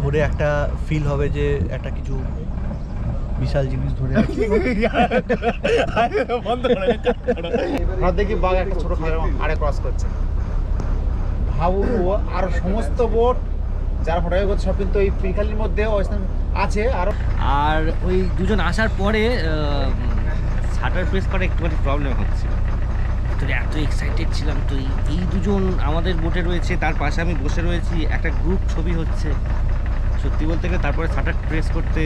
ধরে একটা ফিল হবে যে একটা কিছু বিশাল জিনিস ধরে দেখি বাঘ একটা ছোট খালের আড়ে ক্রস করছে। ভাবুন আর সমস্ত বোট যারা ফটোগ্রাফি করছে সব কিন্তু ওই পিরখালির মধ্যে আছে। আর ওই দুজন আসার পরে শাটার প্রেস করা একটুখানি প্রবলেম হচ্ছিল। এত এক্সাইটেড ছিলাম, তো এই দুজন আমাদের বোটে রয়েছে, তার পাশে আমি বসে রয়েছি, একটা গ্রুপ ছবি হচ্ছে। সত্যি বলতে গেলে তারপরে শাটার প্রেস করতে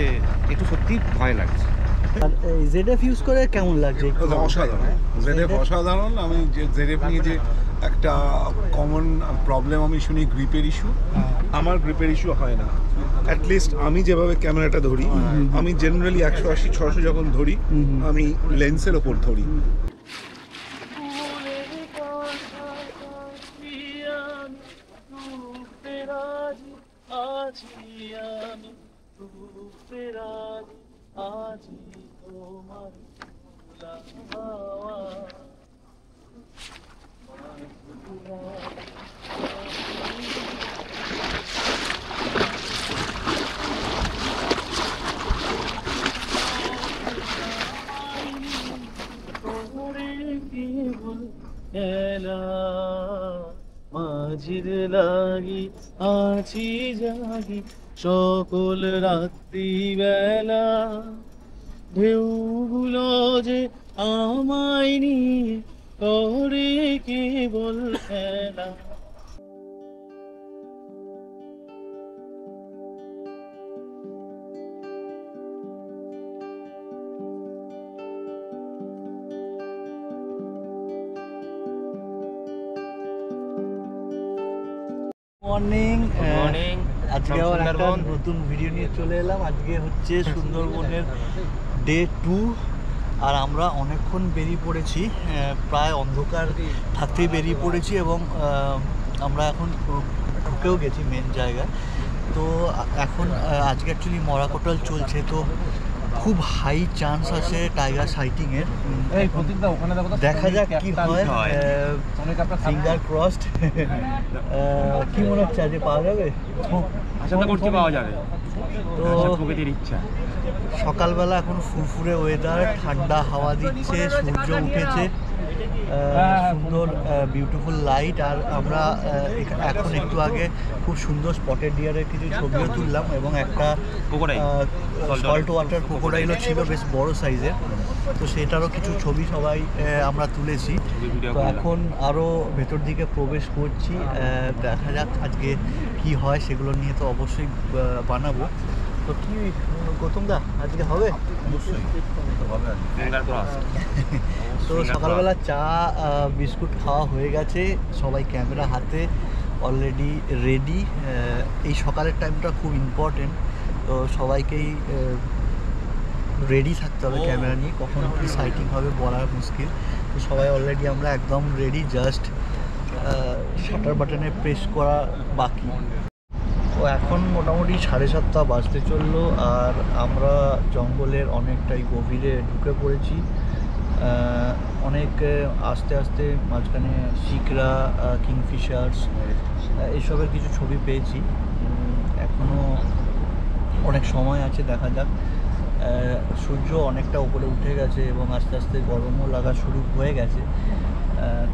একটু সত্যি ভয় লাগছে। আর জেডএফ ইউজ করে কেমন লাগছে? অসাধারণ, জেডএফ অসাধারণ। আমি যে জেডএফ নিয়ে যে একটা কমন প্রবলেম আমি শুনি গ্রিপের ইস্যু, আমার গ্রিপের ইস্যু হয় না। অ্যাটলিস্ট আমি যেভাবে ক্যামেরাটা ধরি, আমি জেনারেলি 180-600 যখন ধরি আমি লেন্সের ওপর ধরি। মাঝির লাগি আছি জাগি সকল রাত্রি বেলা, ঢেউগুলো যে আমায় নিয়ে করে কেবল খেলা। Morning, morning. আজকে আবার একটা নতুন ভিডিও নিয়ে চলে এলাম। আজকে হচ্ছে সুন্দরবনের ডে 2 আর আমরা অনেকক্ষণ বেরিয়ে পড়েছি, প্রায় অন্ধকার থাকতেই বেরিয়ে পড়েছি এবং আমরা এখন ঢুকেও গেছি মেন জায়গায়। তো এখন আজকে অ্যাকচুয়ালি মরাকোটাল চলছে, তো খুব হাই চান্স আছে টাইগার সাইটিংয়ের। দেখা যাক কি হয়, ফিঙ্গার ক্রসড। কি মনে হচ্ছে আজকে পাওয়া যাবে? পাওয়া যাবে তো সকালবেলা এখন ফুরফুরে ওয়েদার, ঠান্ডা হাওয়া দিচ্ছে, সূর্য উঠেছে, সুন্দর বিউটিফুল লাইট। আর আমরা এখন একটু আগে খুব সুন্দর স্পটেড ডিয়ারের কিছু ছবিও তুললাম এবং একটা সল্ট ওয়াটার ক্রোকোডাইলও ছিল বেশ বড় সাইজের, তো সেটারও কিছু ছবি সবাই আমরা তুলেছি। তো এখন আরও ভেতর দিকে প্রবেশ করছি, দেখা যাক আজকে কি হয়, সেগুলো নিয়ে তো অবশ্যই বানাবো। তো কি গৌতম দা আজকে হবে? অবশ্যই তো সকালবেলা চা বিস্কুট খাওয়া হয়ে গেছে, সবাই ক্যামেরা হাতে অলরেডি রেডি। এই সকালের টাইমটা খুব ইম্পর্টেন্ট, তো সবাইকেই রেডি থাকতে হবে ক্যামেরা নিয়ে, কখন কী সাইটিং হবে বলা মুশকিল। তো সবাই অলরেডি আমরা একদম রেডি, জাস্ট শাটার বাটনে প্রেস করা বাকি। তো এখন মোটামুটি 7:30 বাজতে চললো আর আমরা জঙ্গলের অনেকটাই গভীরে ঢুকে পড়েছি। অনেক আস্তে আস্তে মাঝখানে শিকরা, কিংফিশার্স এইসবের কিছু ছবি পেয়েছি। এখনও অনেক সময় আছে, দেখা যাক। সূর্য অনেকটা উপরে উঠে গেছে এবং আস্তে আস্তে গরমও লাগা শুরু হয়ে গেছে।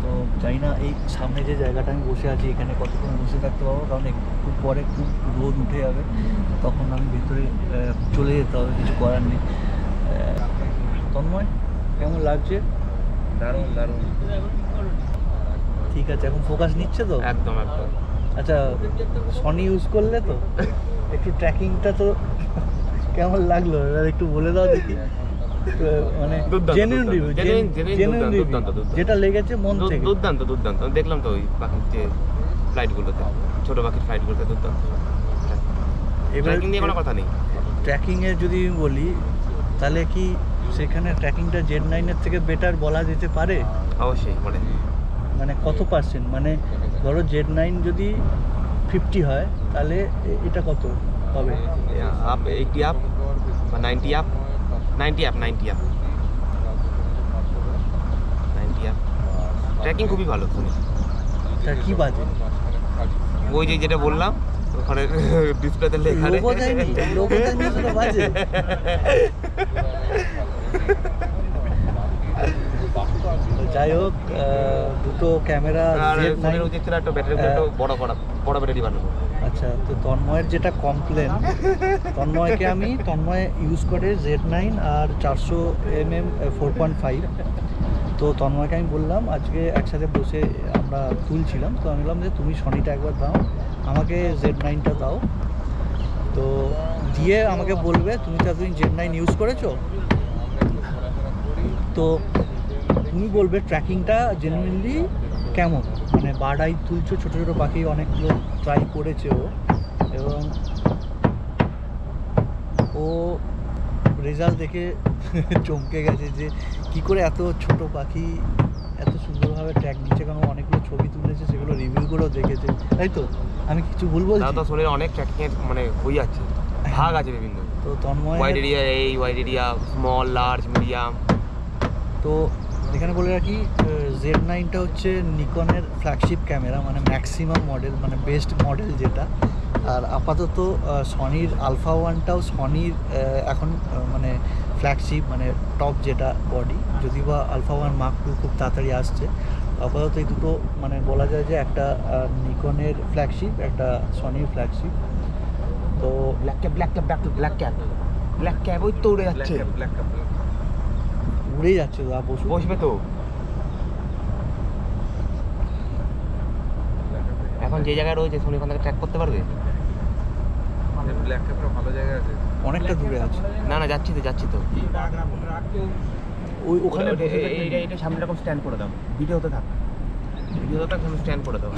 তো জানি না এই সামনে যে জায়গাটা আমি বসে আছি এখানে কতক্ষণ বসে থাকতে পারবো, কারণ একটু পরে খুব রোদ উঠে যাবে, তখন আমি ভেতরে চলে যেতে হবে, কিছু করার নেই। তন্ময় কেমন লাগছে? দারুণ দারুণ। ঠিক আছে, এখন ফোকাস নিচ্ছে তো? একদম একদম। আচ্ছা, সনি ইউজ করলে তো একটু ট্র্যাকিংটা তো কেমন লাগলো এবার একটু বলে দাও দেখি। মানে জেনুইন রিভিউ, যেটা লেগেছে মন থেকে। দুর্দান্ত দুর্দান্ত। দেখলাম তো ওই পাখির যে ফ্লাইটগুলোতে, ছোটো পাখির ফ্লাইটগুলোতে দুর্দান্ত। ট্র্যাকিং নিয়ে কোনো কথা নেই। ট্র্যাকিংয়ে যদি বলি তাহলে কি সেখানে ট্র্যাকিংটা Z9-এর থেকে বেটার বলা যেতে পারে? অবশ্যই। মানে কত পার্সেন্ট? মানে ধরো Z9 যদি 50 হয় তাহলে এটা কত হবে? আপ 80 আপ বা 90 up, 90 up, 90 up, 90 up. Tracking খুবই ভালো। তা কি বাজে? ওই যেটা বললাম ওখানে ডিসপ্লেতে লেখা লোগো দেয়নি, লোগো দেয়নি শুধু বাজে। যাই হোক, দুটো ক্যামেরা একটা ব্যাটারি বড় ব্যাটারি বানাবো। আচ্ছা, তো তন্ময়ের যেটা কমপ্লেন, তন্ময় ইউজ করে Z9 আর 400mm 4.5। তো তন্ময়কে আমি বললাম, আজকে একসাথে বসে আমরা তুলছিলাম, তো আমি বললাম যে তুমি সনিটা একবার দাও, আমাকে Z9টা দাও। তো দিয়ে আমাকে বলবে তুমি তো এতদিন Z9 ইউজ করেছো, তো তুমি বলবে ট্র্যাকিংটা জেনুইনলি কেমন, মানে বার্ড আই তুলছো, ছোটো ছোটো পাখি অনেকগুলো ট্রাই করেছে ও, এবং ও রেজাল্ট দেখে চমকে গেছে যে কি করে এত ছোট পাখি এত সুন্দরভাবে ট্র্যাক নিচ্ছে, কারণ অনেকগুলো ছবি তুলেছে, সেগুলো রিভিউ করেও দেখেছে, তাই তো? আমি কিছু ভুল বলছি? তো শোনে অনেক ট্র্যাকিং মানে হয়ে যাচ্ছে, ভাগ আছে বিভিন্ন। তো Tanmoy wide area, small, large, medium. তো এখানে বলে রাখি, Z9টা হচ্ছে নিকনের ফ্ল্যাগশিপ ক্যামেরা, মানে ম্যাক্সিমাম মডেল, মানে বেস্ট মডেল যেটা। আর আপাতত সনির আলফা 1টাও সনির এখন মানে ফ্ল্যাগশিপ, মানে টপ যেটা বডি, যদি বা আলফা 1 Mark II খুব তাড়াতাড়ি আসছে। আপাতত এই দুটো মানে বলা যায় যে একটা নিকনের ফ্ল্যাগশিপ, একটা সনির ফ্ল্যাগশিপ। তো ব্ল্যাক ক্যাপ ওই তো উড়ে যাচ্ছে, উড়েই যাচ্ছে, বসবে তো। এখন যে জায়গায় রয়েছে সোনি ওখান থেকে ট্র্যাক করতে পারবে। ব্ল্যাক ক্যাপটা ভালো জায়গায় আছে, অনেকটা দূরে আছে। না যাচ্ছি তো ওই ওখানে এটা সামনে এরকম স্ট্যান্ড করে দাও, ভিডিওতে থাক স্ট্যান্ড করে দাও।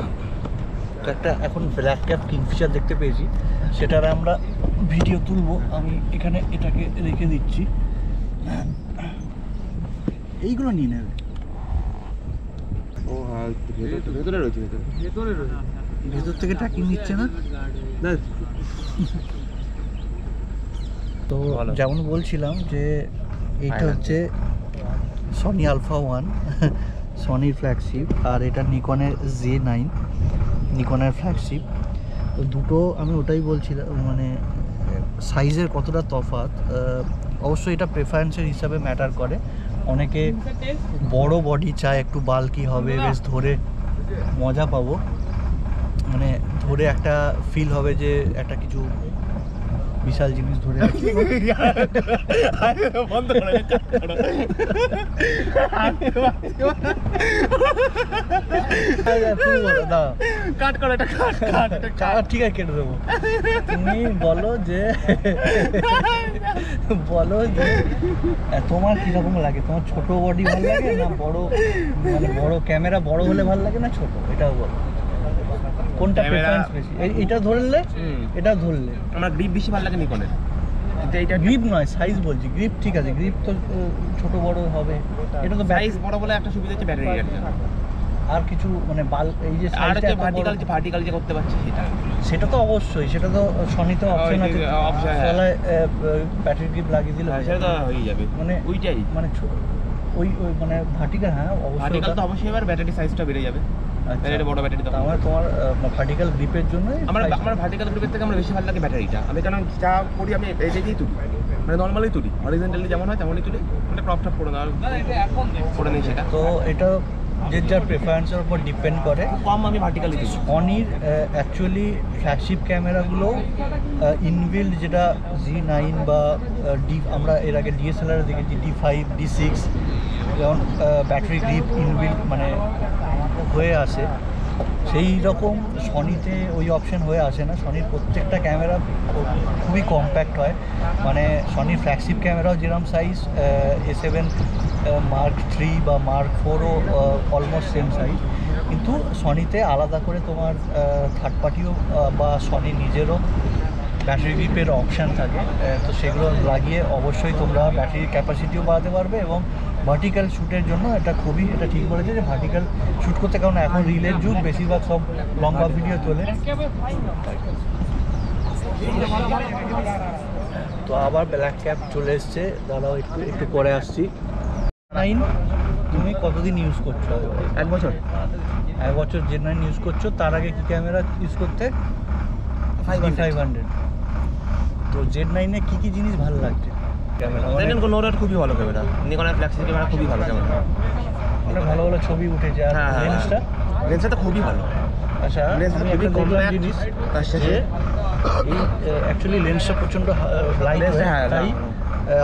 তো একটা এখন ব্ল্যাক ক্যাপ কিংফিশার দেখতে পেয়েছি, সেটার আমরা ভিডিও তুলবো। আমি এখানে এটাকে রেখে দিচ্ছি, এইগুলো নিয়ে নেবে। ও হ্যাঁ, ভেতরে রয়েছে, ভেতর থেকে ট্র্যাকিং নিচ্ছে না। তো যেমন বলছিলাম যে এইটা হচ্ছে সনি আলফা 1, সনির ফ্ল্যাগশিপ, আর এটা নিকনের Z9, নিকনের ফ্ল্যাগশিপ। তো দুটো আমি ওটাই বলছিলাম, মানে সাইজের কতটা তফাৎ। অবশ্যই এটা প্রেফারেন্সের হিসাবে ম্যাটার করে। অনেকে বড় বডি চায়, একটু বাল্কি হবে, বেশ ধরে মজা পাবো, মানে ধরে একটা ফিল হবে যে একটা কিছু বিশাল জিনিস ধরে ঠিক আছে, কেটে দেবো। তুমি বলো যে তোমার কিরকম লাগে, তোমার ছোট বডি ভালো লাগে না বড়, মানে বড় ক্যামেরা বড় হলে ভালো লাগে না ছোট, এটাও বলো কোনটা প্রেফারেন্স বেশি। এটা ধরলে আমার গ্রিপ বেশি ভালো লাগে নিকনের, কিন্তু এইটা গ্রিপ নয় সাইজ বলছি। গ্রিপ ঠিক আছে, গ্রিপ তো ছোট বড় হবে, এটা তো সাইজ বড় বলে একটা সুবিধা হচ্ছে ব্যাটারি আর কিছু মানে এই যে সাইজটা ভার্টিক্যাল যে করতে পারছি সেটা তো অবশ্যই, সেটা তো সনিতে অপশন আছে, ব্যাটারি গ্রিপ লাগিয়ে দিলে সেটা তো হয়ে যাবে, মানে ওইটাই মানে ওই মানে ভার্টিক্যাল, হ্যাঁ ভার্টিক্যাল তো অবশ্যই, এবার ব্যাটারি সাইজটা বেড়ে যাবে। ব্যাটারি বড় ব্যাটারি তো আমার তোমার ভার্টিক্যাল গ্রিপের জন্য আমার ভার্টিক্যাল গ্রিপের থেকে আমার বেশি ভালো লাগে ব্যাটারিটা। আমি কারণ যা করি আমি এই দেখেই তুলি, মানে নর্মালি তুলি, হরিজন্টালি যেমন হয় তেমনই তুলি, মানে ক্রপ টপ করে দেওয়া করে নিই সেটা। তো এটা যে যার প্রেফারেন্সের উপর ডিপেন্ড করে। কম আমি ভার্টিক্যালি দিই। সনির অ্যাকচুয়ালি ফ্ল্যাগশিপ ক্যামেরাগুলো ইনবিল্ড, যেটা Z9 বা আমরা এর আগে DSLR দেখেছি D5, D6, যেমন ব্যাটারি গ্রিপ ইনবিল্ড মানে হয়ে আসে, সেই রকম সনিতে ওই অপশন হয়ে আসে না। সনির প্রত্যেকটা ক্যামেরা খুবই কম্প্যাক্ট হয়, মানে সনির ফ্ল্যাগশিপ ক্যামেরাও যেরকম সাইজ, A7 Mark III বা Mark IVও অলমোস্ট সেম সাইজ, কিন্তু সনিতে আলাদা করে তোমার থার্ড পার্টিও বা সনি নিজেরও ব্যাটারি গ্রিপের অপশান থাকে। তো সেগুলো লাগিয়ে অবশ্যই তোমরা ব্যাটারির ক্যাপাসিটিও বাড়াতে পারবে, এবং ভার্টিক্যাল শ্যুটের জন্য এটা ঠিক বলেছে যে ভার্টিক্যাল শ্যুট করতে, কারণ এখন রিলের যুগ, বেশিরভাগ সব লম্বা ভিডিও তোলে। তো আবার ব্ল্যাক ক্যাপ চলে এসছে, দাদাও একটু পরে আসছি। তুমি কতদিন ইউজ করছো? 1 বছর। Z9 ইউজ করছো। তার আগে কি ক্যামেরা ইউজ করতে? D500 তো Z9 এ কি কি জিনিস ভালো লাগছে? ক্যামেরা নোরাট খুবই ভালো ক্যামেরা, নিকনের ফ্ল্যাগশিপ ক্যামেরা খুবই ভালো ক্যামেরা, অনেক ভালো ভালো ছবি উঠেছে। আর লেন্সটা লেন্সটা তো খুবই ভালো। আচ্ছা, লেন্সটা আমি খুবই একটা দেখলাম কম্প্যাক্ট, জিনিস তার সাথে এই অ্যাকচুয়ালি লেন্সটা প্রচণ্ড লাইট, তাই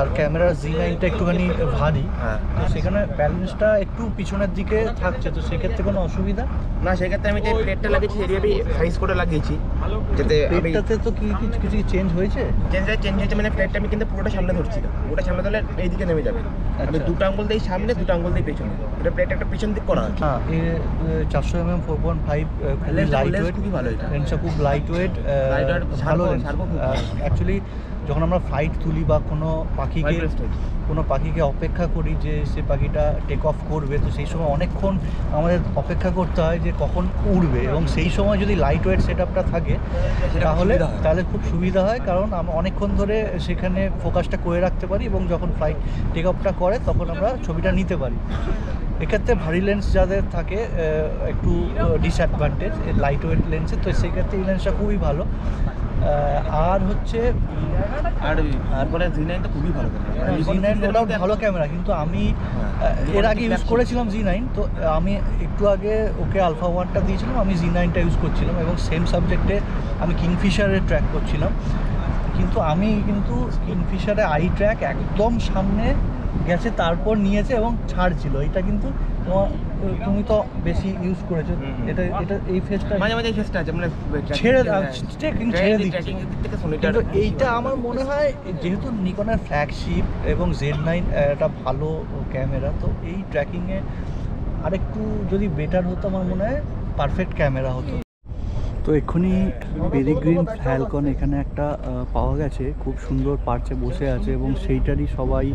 আর ক্যামেরার Z9টা একটুখানি ভারী, তো সেখানে ব্যালেন্সটা একটু পিছনের দিকে থাকছে, তো সেক্ষেত্রে কোনো অসুবিধা না। সেক্ষেত্রে আমি যে প্লেটটা লাগিয়েছি সেটি সাইজ করে লাগিয়েছি, যাতে প্লেটটাতে তো কি কিছু চেঞ্জ হয়েছে? চেঞ্জ হয়েছে মানে প্লেটটা আমি কিন্তু পুরোটা সামনে ধরছিলাম, পুরোটা সামনে ধরলে এইদিকে নেমে যাবে। আমি দুটো আঙ্গুল দিয়ে সামনে, দুটো আঙ্গুল দিয়ে পেছনে, এটা প্লেটটা একটা পিছন দিক করা আছে। হ্যাঁ, 400mm 4.5 লাইট ওয়েট, খুবই ভালো এটা। লেন্সটা খুব লাইট ওয়েট, ভালো লেন্স। অ্যাকচুয়ালি যখন আমরা ফ্লাইট তুলি বা কোনো পাখিকে অপেক্ষা করি যে সে পাখিটা টেক অফ করবে, তো সেই সময় অনেকক্ষণ আমাদের অপেক্ষা করতে হয় যে কখন উড়বে, এবং সেই সময় যদি লাইট ওয়েট সেট আপটা থাকে তাহলে খুব সুবিধা হয়, কারণ আমরা অনেকক্ষণ ধরে সেখানে ফোকাসটা করে রাখতে পারি এবং যখন ফ্লাইট টেক অফটা করে তখন আমরা ছবিটা নিতে পারি। এক্ষেত্রে ভারী লেন্স যাদের থাকে একটু ডিসঅ্যাডভান্টেজ লাইট ওয়েট লেন্সের, তো সেক্ষেত্রে এই লেন্সটা খুবই ভালো। আর হচ্ছে আর পরে Z9 তো খুবই ভালো ক্যামেরা, Z9 ওটাও ভালো ক্যামেরা, কিন্তু আমি এর আগে ইউজ করেছিলাম Z9, তো আমি একটু আগে ওকে আলফা 1টা দিয়েছিলাম, আমি Z9টা ইউজ করছিলাম এবং সেম সাবজেক্টে আমি কিংফিশারের ট্র্যাক করছিলাম, কিন্তু কিংফিশারে আই ট্র্যাক একদম সামনে গেছে, তারপর নিয়েছে এবং ছাড় ছিল। এটা কিন্তু তুমি তো বেশি ইউজ করেছো, এটা এই ফেসটা মাঝে মাঝে এই ফেসটা আছে মানে ছেড়ে দিচ্ছে, কিন্তু এইটা আমার মনে হয় যেহেতু নিকনের ফ্ল্যাগশিপ এবং Z9 একটা ভালো ক্যামেরা, তো এই ট্র্যাকিংয়ে আরেকটু যদি বেটার হতো আমার মনে হয় পারফেক্ট ক্যামেরা হতো। তো এক্ষুনি পেরিগ্রিন ফ্যালকন এখানে একটা পাওয়া গেছে, খুব সুন্দর পার্চে বসে আছে এবং সেইটারই সবাই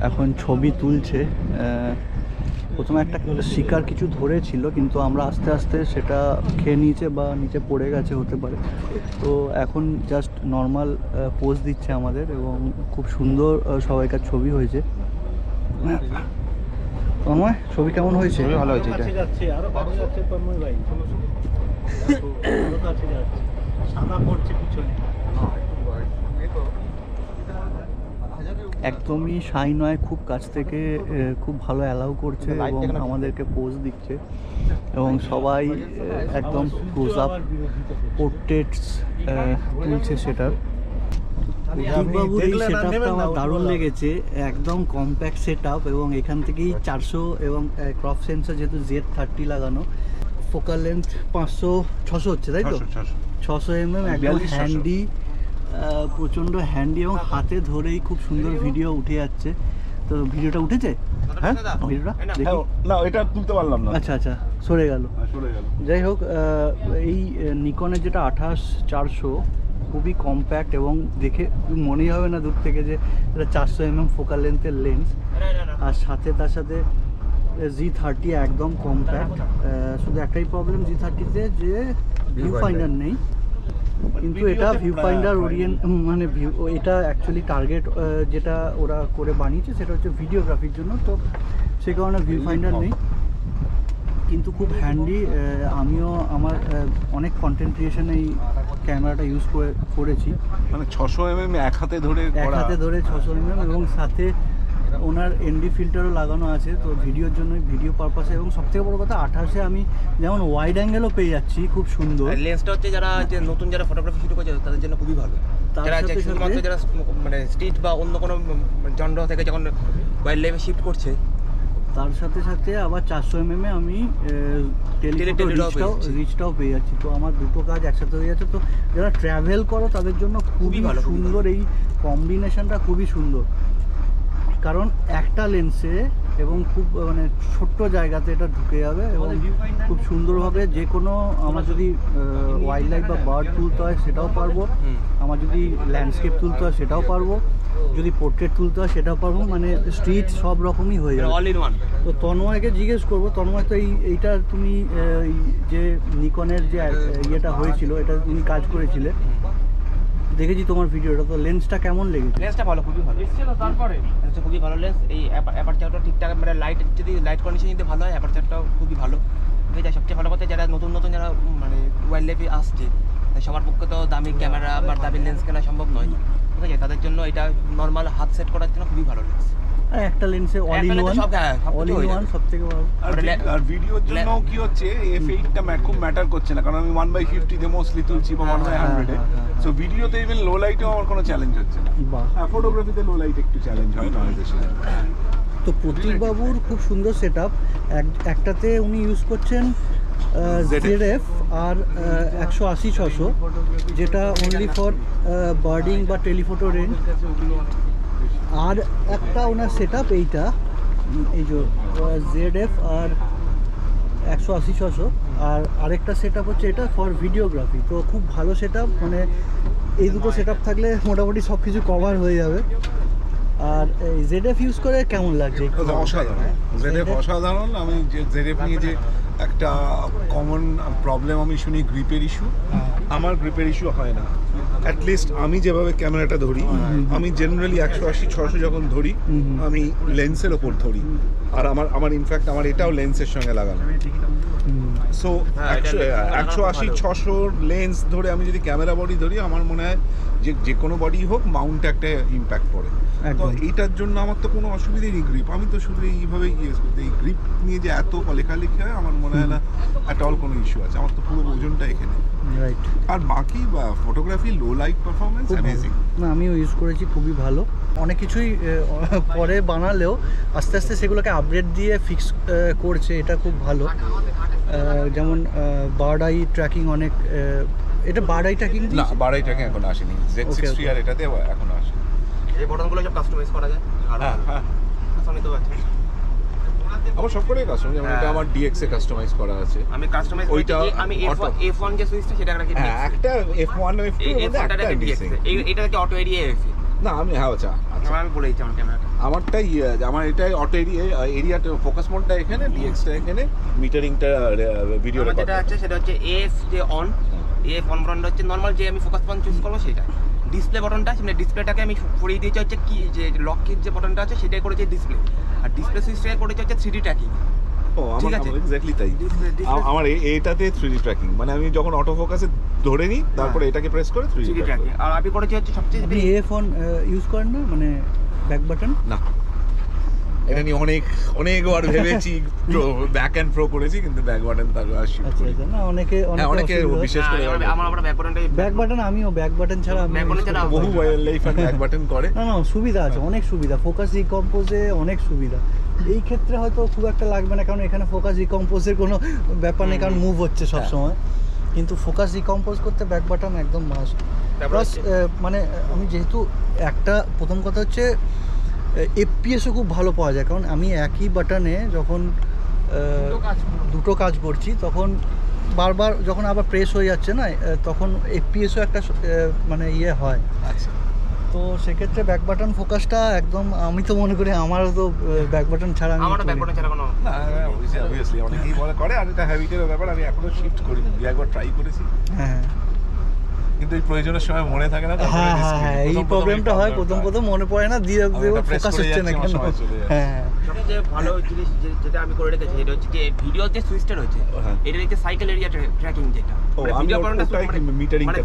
এখন ছবি তুলছে। প্রথমে একটা শিকার কিছু ধরেছিল, কিন্তু আমরা আস্তে আস্তে সেটা খেয়ে নিয়েছে বা নিচে পড়ে গেছে হতে পারে, তো এখন জাস্ট নর্মাল পোজ দিচ্ছে আমাদের এবং খুব সুন্দর সবাইকার ছবি হয়েছে। তন্ময়, ছবি কেমন হয়েছে? ভালো হয়েছে এটা। একদমই শাই নয়, খুব কাছ থেকে খুব ভালো অ্যালাউ করছে এবং আমাদেরকে পোজ দিচ্ছে এবং সবাই একদম ক্লোজ আপ পোর্ট্রেটস তুলছে। সেটার বাবুর এই সেট আপটা আমার দারুণ লেগেছে, একদম কম্প্যাক্ট সেট আপ এবং এখান থেকেই 400 এবং ক্রপ সেন্সর যেহেতু Z30 লাগানো, ফোকাল লেন্থ 500-600 হচ্ছে, তাই তো 600mm, একদম হ্যান্ডি, প্রচণ্ড হ্যান্ডি এবং হাতে ধরেই খুব সুন্দর ভিডিও উঠে যাচ্ছে। তো ভিডিওটা উঠেছে? হ্যাঁ, ভিডিওটা দেখি না, এটা তুলতে পারলাম না। আচ্ছা সরে গেল। যাই হোক, এই নিকনের যেটা 28-400 খুবই কম্প্যাক্ট এবং দেখে মনেই হবে না দূর থেকে যে এটা 400mm ফোকাল লেন্থের লেন্স, আর তার সাথে Z30 একদম কম্প্যাক্ট। শুধু একটাই প্রবলেম Z30-তে যে ভিউ ফাইন্ডার নেই, কিন্তু এটা ভিউ ফাইন্ডার মানে এটা অ্যাকচুয়ালি টার্গেট যেটা ওরা করে বানিয়েছে সেটা হচ্ছে ভিডিওগ্রাফির জন্য, তো সে কারণে ভিউ ফাইন্ডার নেই, কিন্তু খুব হ্যান্ডি। আমিও আমার অনেক কন্টেন্ট ক্রিয়েশনে এই ক্যামেরাটা ইউজ করেছি, মানে 600mm এক হাতে ধরে 600mm এবং সাথে ওনার এনডি ফিল্টারও লাগানো আছে, তো ভিডিওর জন্য, ভিডিও পারপাসে। এবং সবথেকে বড় কথা 28-এ আমি যেমন ওয়াইড অ্যাঙ্গেলও পেয়ে যাচ্ছি খুব সুন্দর। লেন্সটা হচ্ছে যারা নতুন যারা ফটোগ্রাফি শুরু করছে তাদের জন্য খুবই ভালো, যারা মানে স্ট্রিট বা অন্য কোনো জনরা থেকে যখন ওয়াইল্ড লাইফে শিফট করছে। তার সাথে সাথে আবার 400mm আমি রিচটাও পেয়ে যাচ্ছি, তো আমার দুটো কাজ একসাথে হয়ে যাচ্ছে। তো যারা ট্র্যাভেল করো তাদের জন্য খুবই ভালো সুন্দর, এই কম্বিনেশনটা খুবই সুন্দর, কারণ একটা লেন্সে এবং খুব মানে ছোট্ট জায়গাতে এটা ঢুকে যাবে এবং খুব সুন্দরভাবে যে কোনো, আমার যদি ওয়াইল্ড লাইফ বা বার্ড তুলতে হয় সেটাও পারবো, আমার যদি ল্যান্ডস্কেপ তুলতে হয় সেটাও পারবো, যদি পোর্ট্রেট তুলতে হয় সেটাও পারবো, মানে স্ট্রিট সব রকমই হয়ে যাবে অল ইন ওয়ান। তো তন্ময়কে জিজ্ঞেস করবো, তন্ময় তো এইটা তুমি যে নিকনের যে ইয়েটা হয়েছিল এটা তুমি কাজ করেছিলে, দেখেছি তোমার ভিডিওটা, তো লেন্সটা কেমন লেগেছে? লেন্সটা ভালো, খুবই ভালো, তারপরে খুবই ভালো লেন্স। এই অ্যাপারচারটা ঠিকঠাক, মানে লাইট যদি লাইট কন্ডিশন যদি ভালো হয় অ্যাপারচারটাও খুবই ভালো। এটা সবচেয়ে ভালো কথা, যারা নতুন যারা মানে ওয়াইল্ড লাইফে আসছে তাই সবার পক্ষে তো দামি ক্যামেরা বা দামি লেন্স কেনা সম্ভব নয়, ঠিক আছে? তাদের জন্য এটা নর্মাল হাত সেট করার জন্য খুবই ভালো লেন্স। আর একটা লেন্সে all in one, all in one সবথেকে ভালো। আর ভিডিওর জন্য কি হচ্ছে f8টা খুব ম্যাটার করছে না, কারণ আমি 1/50 তে মোস্টলি তুলছি বা 1/100 এ। সো ভিডিওতে ইভেন লো লাইটেও আমার কোনো চ্যালেঞ্জ হচ্ছে না। বাহ। হ্যাঁ, ফটোগ্রাফিতে লো লাইট একটু চ্যালেঞ্জ হয়, নয় বেশি। তো প্রতীক বাবুর খুব সুন্দর সেট আপ। একটাতে উনি ইউজ করছেন ZF আর 180-600, যেটা অনলি ফর বার্ডিং বা টেলিফোটো রেঞ্জ। আর একটা ওনার সেট আপ এইটা, এই যে ZF আর 180-600, আর আরেকটা সেট আপ হচ্ছে এটা ফর ভিডিওগ্রাফি। তো খুব ভালো সেট আপ, মানে এই দুটো সেট আপ থাকলে মোটামুটি সব কিছু কভার হয়ে যাবে। আর এই ZF ইউজ করে কেমন লাগছে? অসাধারণ, ZF অসাধারণ। আমি যে ZF নিয়ে যে একটা কমন প্রবলেম আমি শুনি গ্রিপের ইস্যু, আমার গ্রিপের ইস্যু হয় না। অ্যাটলিস্ট আমি যেভাবে ক্যামেরাটা ধরি, আমি জেনারেলি 180-600 যখন ধরি আমি লেন্সের ওপর ধরি। আর আমার ইনফ্যাক্ট আমার এটাও লেন্সের সঙ্গে লাগানো। সো 180-600 লেন্স ধরে আমি যদি ক্যামেরা বডি ধরি, আমার মনে হয় যে কোনো বডি হোক মাউন্টে একটা ইম্প্যাক্ট পড়ে। তো এইটার জন্য আমার তো কোনো অসুবিধাই নেই গ্রিপ। আমি তো শুধু এইভাবেই ইউজ করতে, এই গ্রিপ নিয়ে যে এত লেখালেখি হয় আমার মনে হয় না একটা অল কোনো ইস্যু আছে। আমার তো পুরো ওজনটা এখানে। রাইট। আর বাকি photography low light performance amazing. না, আমিও ইউজ করেছি, খুবই ভালো। অনেক কিছুই পরে বানালেও আস্তে আস্তে সেগুলোকে আপডেট দিয়ে ফিক্স করছে, এটা খুব ভালো। যেমন বার্ড আই ট্র্যাকিং, অনেক এটা বার্ড আই ট্র্যাকিং না, বার্ড আই ট্র্যাকিং এখন আসেনি। Z60 আর এটাতে এখন আসে। এই বটনগুলো সব কাস্টমাইজ করা যায়। হ্যাঁ হ্যাঁ, আমি তো আছে, আমার সব করেই কাস্টমাইজ। যেমন এটা আমার DX এ কাস্টমাইজ করা আছে। আমি কাস্টমাইজ ওইটা আমি F1 যে সুইচটা সেটা রাখি। হ্যাঁ, একটা F1 ও F2 এর মধ্যে একটা DX। এটা কি অটো এরিয়া এফ? না, আমি হ্যাঁ আচ্ছা, আমি বলেইছি আমার ক্যামেরাটা। আমারটাই আমার এটাই অটো এরিয়াটা, ফোকাস মোডটা এখানে, DX-টা এখানে, মিটারিংটা ভিডিও আমার রেকর্ড। যেটা আছে সেটা হচ্ছে AF যে অন, AF অন বাটনটা হচ্ছে নরমাল যে আমি ফোকাস পয়েন্ট চুজ করব সেটা। ডিসপ্লে বাটনটা মানে ডিসপ্লেটাকে আমি সরিয়ে দিয়েছি হচ্ছে কি যে লক কিক যে বাটনটা আছে সেটাই করেছে ডিসপ্লে, আর ডিসপ্লে সুইচটা করেছে হচ্ছে 3D ট্র্যাকিং। ও আমার এক্স্যাক্টলি তাই। আমার এইটাতে 3D ট্র্যাকিং, মানে আমি যখন অটো ফোকাসে ধরে নিই তারপরে এটাকে প্রেস করে 3D ট্র্যাকিং। আর আমি করেছি হচ্ছে সবচেয়ে আপনি ফোন ইউজ করেন না, মানে ব্যাক বাটন? না, এটা নিয়ে অনেকবার ভেবেছি, ব্যাক এন্ড প্রো করেছি, কিন্তু ব্যাক বাটন তার শিফট আচ্ছা করি। আচ্ছা, না অনেকে বিশেষ করে আমার ব্যাক বাটনটাই ব্যাক বাটন, আমিও ব্যাক বাটন ছাড়া আমি ব্যাক বাটন ছাড়া বহু লাইফ আর ব্যাক বাটন করে। না সুবিধা আছে, অনেক সুবিধা। ফোকাস রিকম্পোজে অনেক সুবিধা। এই ক্ষেত্রে হয়তো খুব একটা লাগবে না, কারণ এখানে ফোকাস রিকম্পোজের কোনো ব্যাপার নেই, কারণ মুভ হচ্ছে সব সময়। কিন্তু ফোকাস রিকম্পোজ করতে ব্যাক বাটন একদম মাস্ট। প্লাস মানে আমি যেহেতু একটা প্রথম কথা হচ্ছে FPS ও খুব ভালো পাওয়া যায়, কারণ আমি একই বাটনে যখন দুটো কাজ করছি তখন বারবার যখন আবার প্রেস হয়ে যাচ্ছে না, তখন FPS ও একটা মানে ইয়ে হয়। আচ্ছা, তো সেক্ষেত্রে ব্যাক বাটন ফোকাসটা একদম, আমি তো মনে করি আমারও তো ব্যাক বাটন ছাড়া আমারও ব্যাক বাটন ছাড়া কোনো না, অবভিয়াসলি অনেকেই বলে করে, আর এটা হ্যাবিটের ব্যাপার। আমি এখনো শিফট করিনি, একবার ট্রাই করেছি, হ্যাঁ, কিন্তু এই প্রয়োজনের সময় মনে থাকে না। হ্যাঁ হ্যাঁ, এই প্রবলেমটা হয়, প্রথম মনে পড়ে না, দিয়ে ফোকাস হচ্ছে না কেন। হ্যাঁ, সবচেয়ে ভালো জিনিস যেটা আমি করে রেখেছি সেটা হচ্ছে যে ভিডিও যে সুইচটা রয়েছে এটা হচ্ছে সাইকেল এরিয়া ট্র্যাকিং, যেটা ভিডিও বাটনটা মানে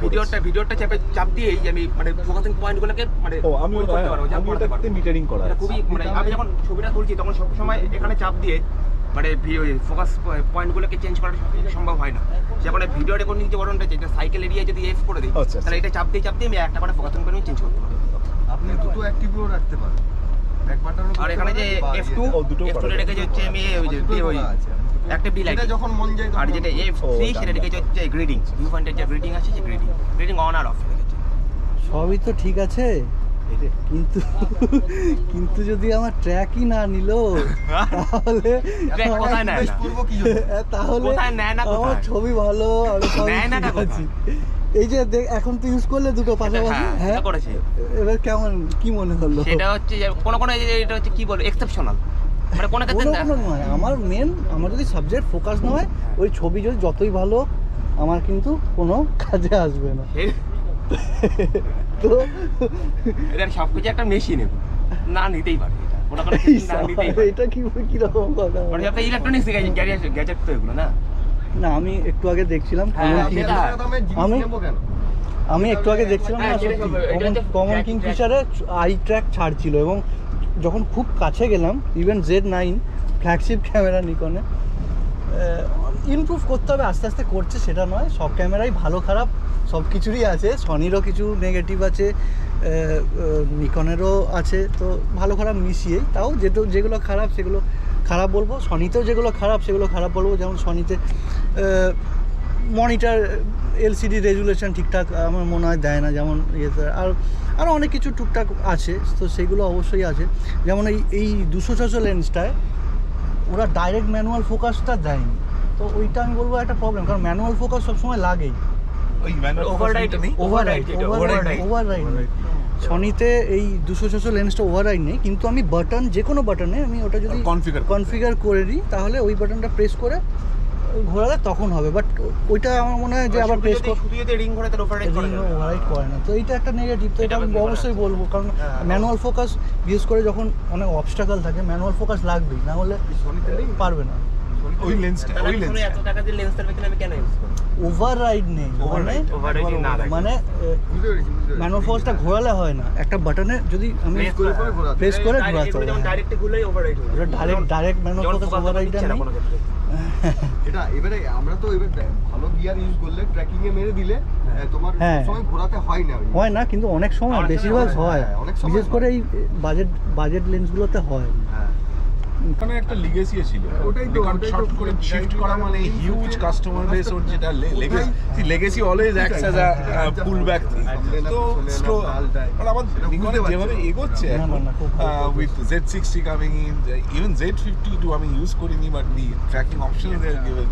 ভিডিওটা চাপ দিয়েই আমি মানে ফোকাসিং পয়েন্টগুলোকে মানে করতে পারবো, যা করতে পারবো। মিটারিং করা এটা খুবই মানে আমি যখন ছবিটা তুলছি তখন সব সময় এখানে চাপ দিয়ে মানে ফোকাস পয়েন্টগুলোকে চেঞ্জ করা সম্ভব হয় না। যেমন ভিডিও রেকর্ডিং যে বাটনটা যেটা সাইকেল এরিয়া যদি এফ করে দিই, তাহলে এটা চাপ দিয়ে আমি একটা করে ফোকাসিং পয়েন্ট চেঞ্জ করতে পারবো। আপনি দুটো অ্যাক্টিভও রাখতে পারেন, ব্যাক বাটনও। আর এখানে যে F2 রেখেছে হচ্ছে আমি ওই অ্যাক্টিভ ডিলাইট যখন মন যায়, আর যেটা F3 সেটা রেখেছে হচ্ছে গ্রিডিং, ভিউ পয়েন্টের যে গ্রিডিং আছে সেই গ্রিডিং অন আর অফ রেখেছে। সবই তো ঠিক আছে, কিন্তু যদি আমার ট্র্যাকই না নিল তাহলে আমার ছবি ভালো, আমি আছি। এই যে এখন তো ইউজ করলে দুটো পাশাপাশি, হ্যাঁ করেছে, এবার কেমন কি মনে হলো? সেটা হচ্ছে যে কোন এটা হচ্ছে কি বলবো এক্সেপশনাল, মানে কোন ক্ষেত্রে নয়। আমার যদি সাবজেক্ট ফোকাস না হয়, ওই ছবি যদি যতই ভালো, আমার কিন্তু কোনো কাজে আসবে না। তো এটা সবকিছু একটা মেশিন না নিতেই পারে, এটা কি রকম কথা? মানে একটা ইলেকট্রনিক্স গ্যাজেট তো এগুলো না, না আমি একটু আগে দেখছিলাম আমি একটু আগে দেখছিলাম না কমন কিংফিশারে আই ট্র্যাক ছাড়ছিল এবং যখন খুব কাছে গেলাম ইভেন Z9 ফ্ল্যাগশিপ ক্যামেরা নিকনে ইমপ্রুভ করতে হবে, আস্তে আস্তে করছে সেটা নয়, সব ক্যামেরাই ভালো খারাপ সব কিছুরই আছে, সনিরও কিছু নেগেটিভ আছে, নিকনেরও আছে, তো ভালো খারাপ মিশিয়েই, তাও যেগুলো খারাপ সেগুলো খারাপ বলবো, সনিতেও যেগুলো খারাপ সেগুলো খারাপ বলবো। যেমন সনিতে মনিটর LCD রেজুলেশন ঠিকঠাক আমার মনে হয় দেয় না, যেমন ইয়েতে আরও অনেক কিছু টুকটাক আছে, তো সেগুলো অবশ্যই আছে। যেমন এই 200-600 লেন্সটায় ওরা ডাইরেক্ট ম্যানুয়াল ফোকাসটা দেয়নি, তো ওইটা আমি বলবো একটা প্রবলেম, কারণ ম্যানুয়াল ফোকাস সবসময় লাগেই। ওভাররাইড সনিতে এই 200-600 লেন্সটা ওভাররাইড নেই, কিন্তু আমি বাটন যে কোনো বাটনে আমি ওটা যদি কনফিগার করে দিই তাহলে ওই বাটনটা প্রেস করে ঘোরালে তখন হবে, বাট ওইটা আমার মনে হয় যে আবার প্রেস করে রিং ঘোরাতে ওভাররাইড করে না, তো এইটা একটা নেগেটিভ। তো এটা আমি অবশ্যই বলবো, কারণ ম্যানুয়াল ফোকাস ইউজ করে যখন অনেক অবস্টাকল থাকে ম্যানুয়াল ফোকাস লাগবেই, না হলে পারবে না। ওই লেন্সটা এত টাকা দিয়ে লেন্সটার পেছনে আমি কেন ইউজ করব? ওভাররাইড নেই, মানে ম্যানুয়াল ফোকাসটা ঘোরালে হয় না, একটা বাটনে যদি আমি প্রেস করে ঘোরাতে হবে, যেমন ডাইরেক্ট ঘুরলেই ওভাররাইড হবে, ডাইরেক্ট ম্যানুয়াল ফোকাস ওভাররাইডটা নেই। এটা এবারে আমরা তো এবার ভালো গিয়ার ইউজ করলে ট্র্যাকিং এ মেরে দিলে তোমার সময় ঘোরাতে হয় না, কিন্তু অনেক সময় বেশিরভাগ হয়, বিশেষ করে এই বাজেট লেন্সগুলোতে হয়। ওখানে একটা লিগেসি ছিল, ওটাই তো শর্ট করে শিফট করা মানে হিউজ কাস্টমার বেস, ওর যেটা legacy always acts as a pool back thing. তো স্লো মানে আমার নিকনে যেভাবে এগোচ্ছে with Z60 coming in, even Z52 আমি ইউজ করিনি, but the tracking option they are given,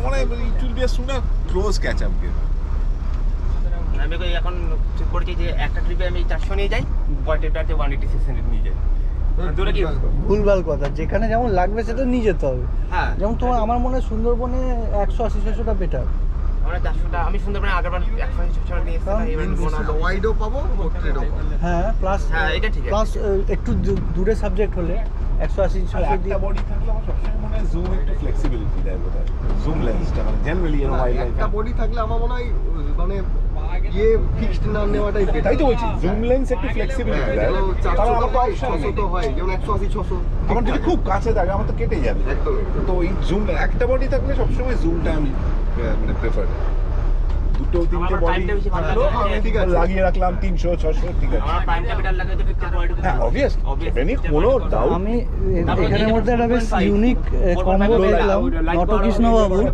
মানে it will be a soon a close catch up game. আমি এখন ঠিক করেছি যে একটা ট্রিপে আমি 400 নিয়ে যাই, পরের ট্রিপে 186 নিয়ে যাই। ভুলভাল কথা, যেখানে যেমন লাগবে সেটা নিয়ে যেতে হবে। হ্যাঁ, যেমন তোমার আমার মনে হয় সুন্দরবনে 180-600টা বেটার, আমরা 400টা আমি সুন্দরবনে আগেরবার 180-600 নিয়ে এসেছিলাম, এবার মনে হয় ওয়াইডও পাবো পোর্ট্রেটও পাবো। হ্যাঁ প্লাস এটা ঠিক আছে, প্লাস একটু দূরে সাবজেক্ট হলে 180-600 দিয়ে একটা বডি থাকলে আমার সবসময় মনে হয় জুম একটু ফ্লেক্সিবিলিটি দেয়, বোধহয় জুম লেন্সটা মানে জেনারেলি এর ওয়াইড লাইফ একটা বডি থাকলে আমার মনে হয় মানে ফিক্সড না নেওয়াটাই বেটার। তাই তো বলছি, জুম লেন্স একটু ফ্লেক্সিবিলিটি দেয়, কারণ আমার 600 তো হয়, যেমন 180-600 আমার যদি খুব কাছে থাকে আমার তো কেটে যাবে, তো এই জুম একটা বডি থাকলে সবসময় জুমটা আমি মানে প্রেফার, দুটো তিনটে বডি ঠিক আছে লাগিয়ে রাখলাম 300-600 ঠিক আছে, আমার প্রাইমটা বেটার লাগে যে পিকচার কোয়ালিটি। হ্যাঁ অবভিয়াসলি এনি কোনো ডাউট। আমি এখানের মধ্যে একটা বেশ ইউনিক কম্বো দেখলাম নটকৃষ্ণ বাবুর,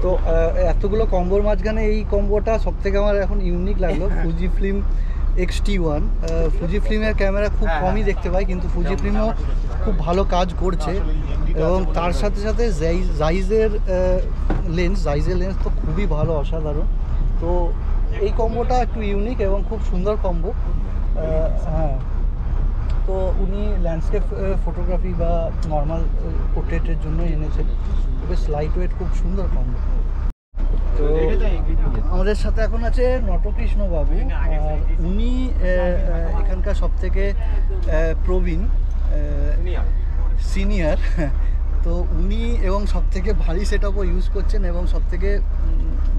তো এতগুলো কম্বোর মাঝখানে এই কম্বোটা সবথেকে আমার এখন ইউনিক লাগলো। ফুজি ফিল্ম X-T1, ফুজি ফিল্মের ক্যামেরা খুব কমই দেখতে পাই, কিন্তু ফুজি ফিল্মও খুব ভালো কাজ করছে, এবং তার সাথে সাথে জাইজের লেন্স তো খুবই ভালো, অসাধারণ। তো এই কম্বোটা একটু ইউনিক এবং খুব সুন্দর কম্বো। হ্যাঁ, তো উনি ল্যান্ডস্কেপ ফটোগ্রাফি বা নর্মাল পোর্ট্রেটের জন্য এনেছেন, বেশ লাইট ওয়েট, খুব সুন্দর কম্বো। তো আমাদের সাথে এখন আছে নটকৃষ্ণ বাবু, আর উনি এখানকার সবথেকে প্রবীণ সিনিয়র, তো উনি এবং সবথেকে ভারী সেট আপও ইউজ করছেন, এবং সবথেকে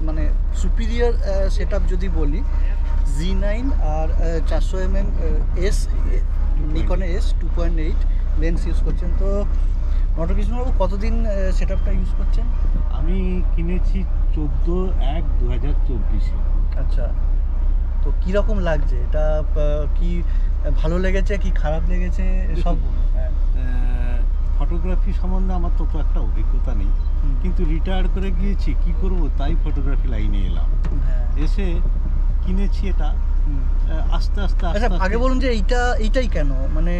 মানে সুপিরিয়র সেট আপ যদি বলি Z9 আর 400mm S নিকনে S 2.8 lens use করছেন। তো নটকৃষ্ণবাবু কতদিন সেট আপটা ইউজ করছেন? আমি কিনেছি 14/1/2024। আচ্ছা, তো কীরকম লাগছে এটা? কি ভালো লেগেছে কি খারাপ লেগেছে সব? ফটোগ্রাফি সম্বন্ধে আমার তত একটা অভিজ্ঞতা নেই, কিন্তু রিটায়ার করে গিয়েছি, কি করব, তাই ফটোগ্রাফি লাইনে এলাম। এসে কিনেছি এটা, আস্তে আস্তে আগে বলুন যে এইটাই কেন, মানে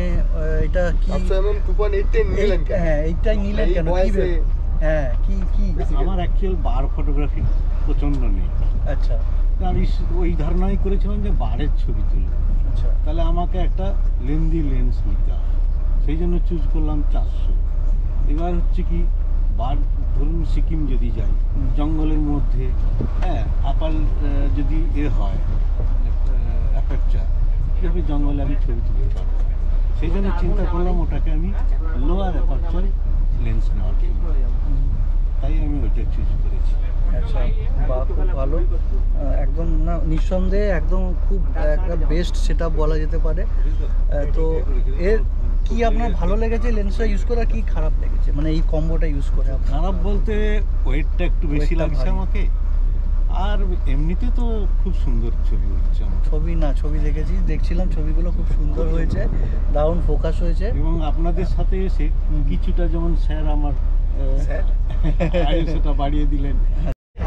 এটা কি 2.8 নিলেন কেন? হ্যাঁ, এইটাই নিলেন কেন? হ্যাঁ, কি আমার অ্যাকচুয়াল বার ফটোগ্রাফি প্রচণ্ড নেই। আচ্ছা, আমি ওই ধারণাই করেছিলাম যে বারের ছবি তুলব, আচ্ছা, তাহলে আমাকে একটা লেন্দি লেন্স নিতে হবে, সেই জন্য চুজ করলাম 400। এবার হচ্ছে কি, বার ধরুন সিকিম যদি যাই, জঙ্গলের মধ্যে, হ্যাঁ, আপাল যদি হয় অ্যাপারচার, কীভাবে জঙ্গলে আমি ছবি তুলতে পারবো, সেই জন্য চিন্তা করলাম ওটাকে আমি লোয়ার অ্যাপারচার লেন্স নেওয়ার জন্য। তাই আমি ওইটা চুজ করেছি। আচ্ছা, বা খুব ভালো, একদম না নিঃসন্দেহে একদম খুব একটা বেস্ট সেটআপ বলা যেতে পারে। তো এর কি আপনার ভালো লেগেছে লেন্সটা ইউজ করে, আর কি খারাপ লেগেছে মানে এই কম্বোটা ইউজ করে? খারাপ বলতে ওয়েটটা একটু বেশি ওয়েটটা লাগছে ভারী। আমাকে, আর এমনিতে তো খুব সুন্দর ছবি হচ্ছে আমার। ছবি দেখছিলাম, ছবিগুলো খুব সুন্দর হয়েছে, দারুণ ফোকাস হয়েছে। এবং আপনাদের সাথে এসে কিছুটা যেমন স্যার আমার আয়ুষটা বাড়িয়ে দিলেন।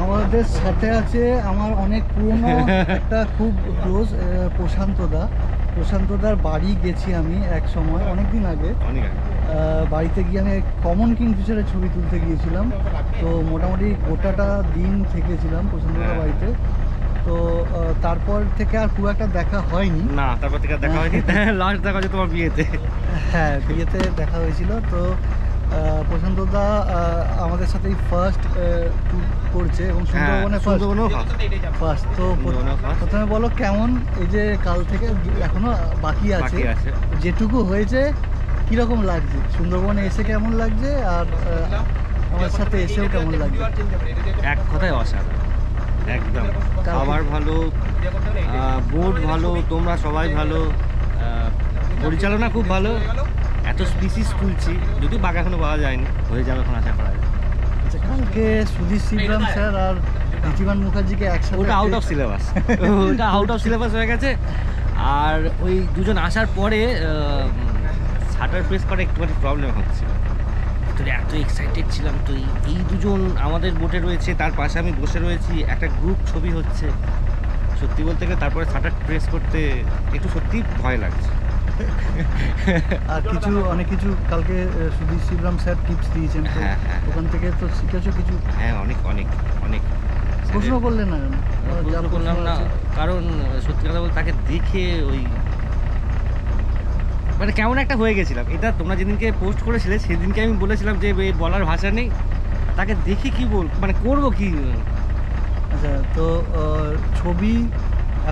আমাদের সাথে আছে আমার অনেক পুরনো একটা খুব ক্লোজ প্রশান্তদার বাড়ি গেছি আমি এক সময়, অনেকদিন আগে। বাড়িতে গিয়ে আমি কমন কিংফিশারের ছবি তুলতে গিয়েছিলাম। তো মোটামুটি গোটাটা দিন থেকেছিলাম প্রশান্তদার বাড়িতে। তো তারপর থেকে আর খুব একটা দেখা হয়নি। না, তারপর থেকে দেখা হয়নি। লাস্ট দেখা হয়েছে তোমার বিয়েতে। হ্যাঁ, বিয়েতে দেখা হয়েছিল। তো প্রশান্তদা আমাদের সাথে ফার্স্ট ট্যুর করছে এবং সুন্দরবনে ফার্স্ট। তো প্রথমে বলো কেমন, এই যে কাল থেকে এখনো বাকি আছে, যেটুকু হয়েছে কিরকম লাগছে, সুন্দরবনে এসে কেমন লাগছে, আর আমার সাথে এসেও কেমন লাগছে? এক কথায় অসাধারণ, একদম। খাবার ভালো, বোট ভালো, তোমরা সবাই ভালো, পরিচালনা খুব ভালো। এত স্পিসিস তুলছি, যদি বাঘ এখনো পাওয়া যায়নি, হয়ে যাবে এখন আশা করা যায়। আচ্ছা, কালকে সুধীর শিবরাম স্যার আর ঋতিমান মুখার্জিকে একসাথে, ওটা আউট অফ সিলেবাস হয়ে গেছে। আর ওই দুজন আসার পরে শাটার প্রেস করে একটুখানি প্রবলেম হচ্ছিল। তো এত এক্সাইটেড ছিলাম, তো এই দুজন আমাদের বোটে রয়েছে, তার পাশে আমি বসে রয়েছি, একটা গ্রুপ ছবি হচ্ছে। সত্যি বলতে গেলে তারপরে শাটার প্রেস করতে একটু সত্যি ভয় লাগছে। আর অনেক কিছু কালকে সুধীর শিবরাম স্যার টিপস দিয়েছেন, ওখান থেকে তো শিখেছো কিছু? হ্যাঁ, অনেক প্রশ্ন করলে না? করলাম না, কারণ সত্যি কথা বলতে তাকে দেখে ওই মানে কেমন একটা হয়ে গেছিলাম। এটা তোমরা যেদিনকে পোস্ট করেছিলে সেদিনকে আমি বলেছিলাম যে বলার ভাষা নেই, তাকে দেখে কি মানে করবো কি। আচ্ছা, তো ছবি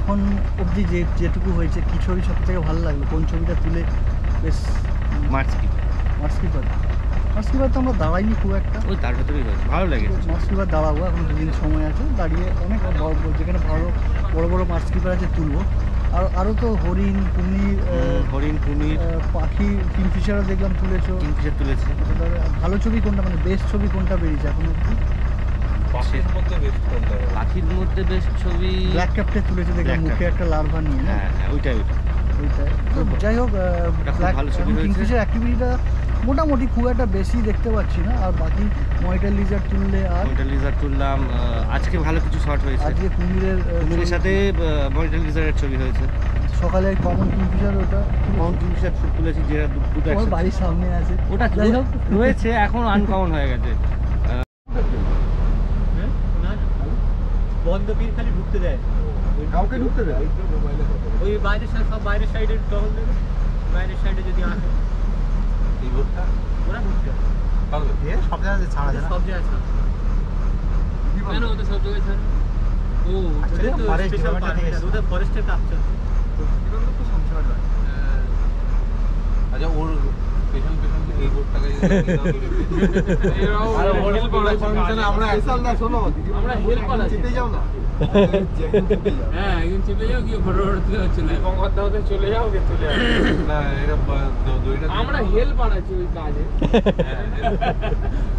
এখন অবধি যেটুকু হয়েছে, কি ছবি সব থেকে ভালো লাগলো? কোন ছবিটা তুলে বেশ? মার্চকিপার তো আমরা দাঁড়াইনি খুব একটা, ওই তার ভেতরেই হয়েছে, ভালো লেগেছে। মার্চকিপার দাঁড়াবো, এখন 2 দিন সময় আছে, দাঁড়িয়ে অনেক যেখানে বড় বড় মার্চকিপার আছে তুলবো। আরও তো হরিণ কুমির পাখি, কিংফিশারও দেখলাম তুলেছে। ভালো ছবি কোনটা, মানে বেস্ট ছবি কোনটা বেরিয়েছে এখন অবধি? পাখির মধ্যে বেস্ট ছবি ব্ল্যাক ক্যাপটে তুলেছে, দেখলাম মুখে একটা লার্ভা নিয়ে। হ্যাঁ, ওইটাই। যাই হোক, কিংফিশার অ্যাক্টিভিটিটা মোটামুটি খুব একটা বেশি দেখতে পাচ্ছি না। আর বাকি মনিটর লিজার্ড তুললাম, আজকে ভালো কিছু শট হয়েছে। আজকে কুমিরের সাথে মনিটর লিজার্ডের ছবি হয়েছে। সকালে কমন কিংফিশার তুলেছি, যেটা দুটো বাড়ির সামনে আছে, ওটা যাই হোক রয়েছে, এখন আনকমন হয়ে গেছে। বন্ধ পীর খালি ঢুকতে দেয়, কাউকে ঢুকতে দেয় ওই বাইরের সাইড, সব বাইরের সাইডে টহল দেবে, বাইরের সাইডে যদি আসে এই বোটটা ওরা ঢুকতে সব জায়গায় ছাড়া যায়, সব জায়গায় ছাড়া কেন ওদের সব জায়গায় ছাড়া? ও ওদের ফরেস্টের কাজ চলছে। আচ্ছা, ওর পেছন এই বোটটাকে আমরা শোনো, আমরা হেল্প করা চেপে যাও না। হ্যাঁ, একদিন চেপে যাও, গিয়ে ফটো তুলে চলে যাও, না, এটা আমরা হেল্প বানাচ্ছি ওই কাজে,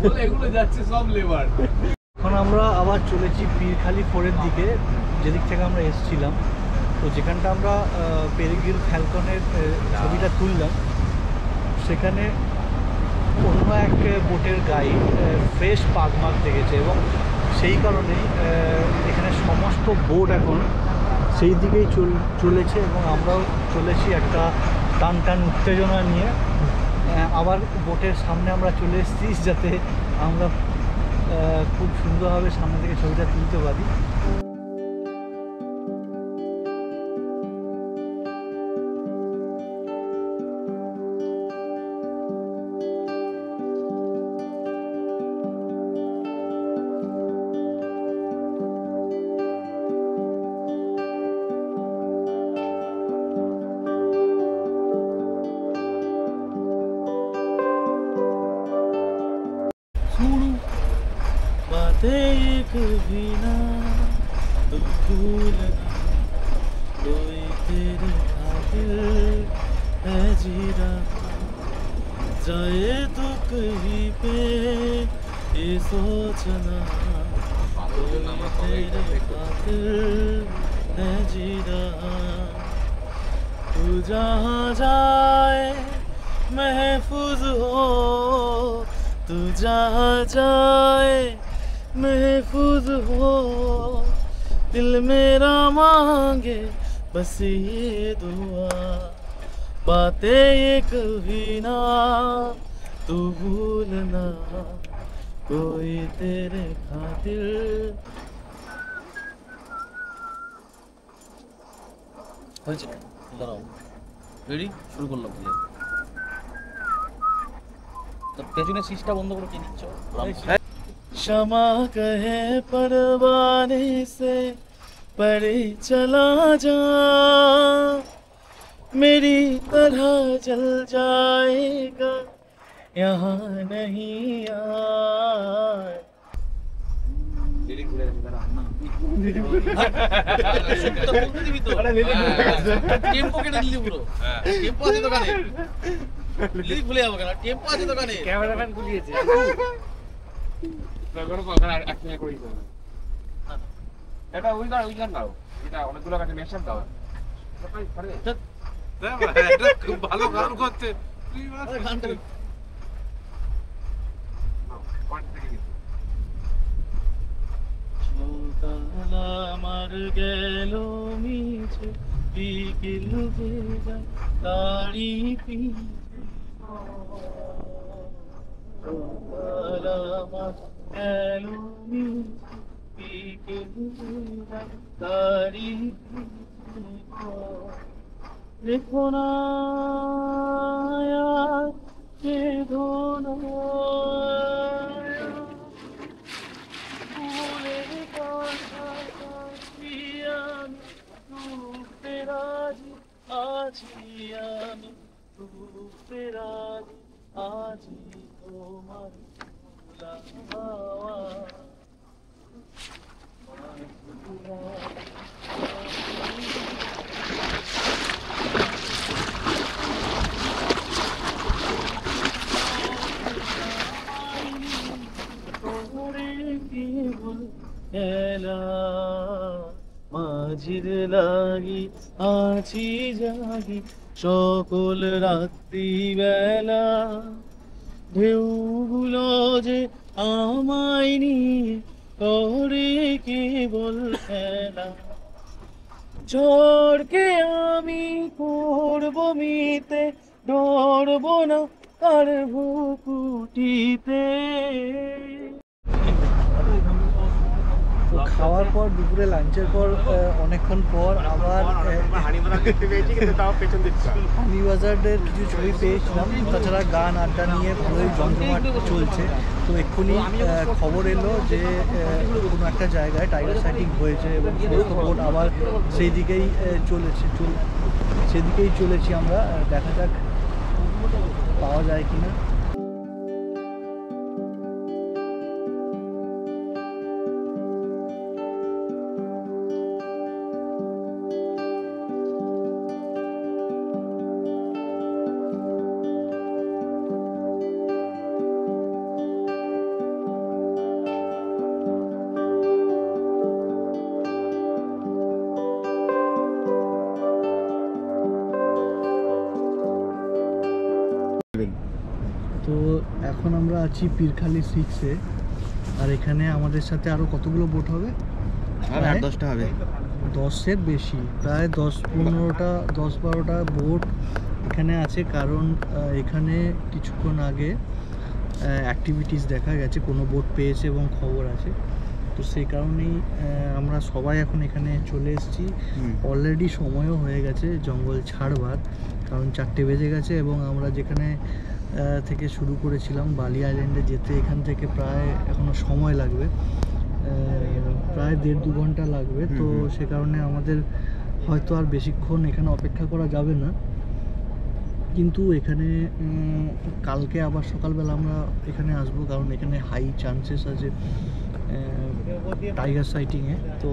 বলে এগুলো যাচ্ছে সব লেবার। এখন আমরা আবার চলেছি পীরখালি 4-এর দিকে, যেদিক থেকে আমরা এসেছিলাম। তো যেখানটা আমরা পেরিগিল ফ্যালকনের ছবিটা তুললাম, সেখানে অন্য এক বোটের গাইড ফ্রেশ পাগমার্ক দেখেছে, এবং সেই কারণেই এখানে সমস্ত বোট এখন সেই দিকেই চলেছে, এবং আমরাও চলেছি একটা টান উত্তেজনা নিয়ে। আবার বোটের সামনে আমরা চলে এসেছি, যাতে আমরা খুব সুন্দরভাবে সামনে থেকে ছবিটা তুলতে পারি। एक भी ना तू भूलना कोई तेरे खातिर है जी रहा जाए तो कहीं पे ये सोचना कोई तेरे खातिर है जी रहा तू जहाँ जाए महफूज हो तू जहाँ जाए महफूज हो दिल मेरा मांगे बस ये दुआ बातें ये कभी ना तू भूलना कोई तेरे खातिर হয়েছে দাঁড়াও রেডি শুরু করলাম তো পেছনের সিটটা বন্ধ করে কি নিচ্ছ क्षमा कहे परवाने से परे चला जा मेरी तरह जल जाएगा यहाँ नहीं यार টেম্পো কেটে দিলি পুরো টেম্পো আছে দোকানে লিরিক ভুলে যাবো কেন টেম্পো আছে দোকানে ক্যামেরাম্যান ভুলিয়েছে এটা ওই গান নাও এটা অনেকগুলো কাছে মেশান দাও এটা খুব ভালো গান করতে গানটা আমার গেল মিছে বিকেল যে যায় তারি পিছে আমার গেল মিছে বিকেল যে যায় তারি পিছে দেখো না কে ধোনা মাঝির লাগি আছি জাগি সকল রাত্রি বেলা ঢেউগুলো যে আমায় নিয়ে করে কেবল খেলা ঝড়কে আমি করব মিতে ডরব না তার ভুকুটিতে খাওয়ার পর দুপুরে লাঞ্চের পর অনেকক্ষণ পর আবার হানিবাজারের কিছু ছবি পেয়েছিলাম তাছাড়া গান আড্ডা নিয়ে ভালোই জমজমাট চলছে তো এক্ষুনি খবর এলো যে কোনো একটা জায়গায় টাইগার সাইটিং হয়েছে এবং সমস্ত বোট আবার সেই দিকেই সেদিকেই চলেছি আমরা দেখা যাক পাওয়া যায় কিনা তো এখন আমরা আছি পীরখালি 6-এ আর এখানে আমাদের সাথে আরো কতগুলো বোট হবে? 8-10টা হবে, 10-এর বেশি, প্রায় 10-12টা বোট এখানে আছে। কারণ এখানে কিছুক্ষণ আগে অ্যাক্টিভিটিস দেখা গেছে, কোনো বোট পেয়েছে এবং খবর আছে, তো সেই কারণেই আমরা সবাই এখন এখানে চলে এসেছি। অলরেডি সময়ও হয়ে গেছে জঙ্গল ছাড়বার, কারণ 4টে বেজে গেছে এবং আমরা যেখানে থেকে শুরু করেছিলাম বালি আইল্যান্ডে যেতে এখান থেকে প্রায় এখনও সময় লাগবে, প্রায় 1.5-2 ঘন্টা লাগবে। তো সে কারণে আমাদের হয়তো আর বেশিক্ষণ এখানে অপেক্ষা করা যাবে না, কিন্তু এখানে কালকে আবার সকালবেলা আমরা এখানে আসবো, কারণ এখানে হাই চান্সেস আছে টাইগার সাইটিংয়ে। তো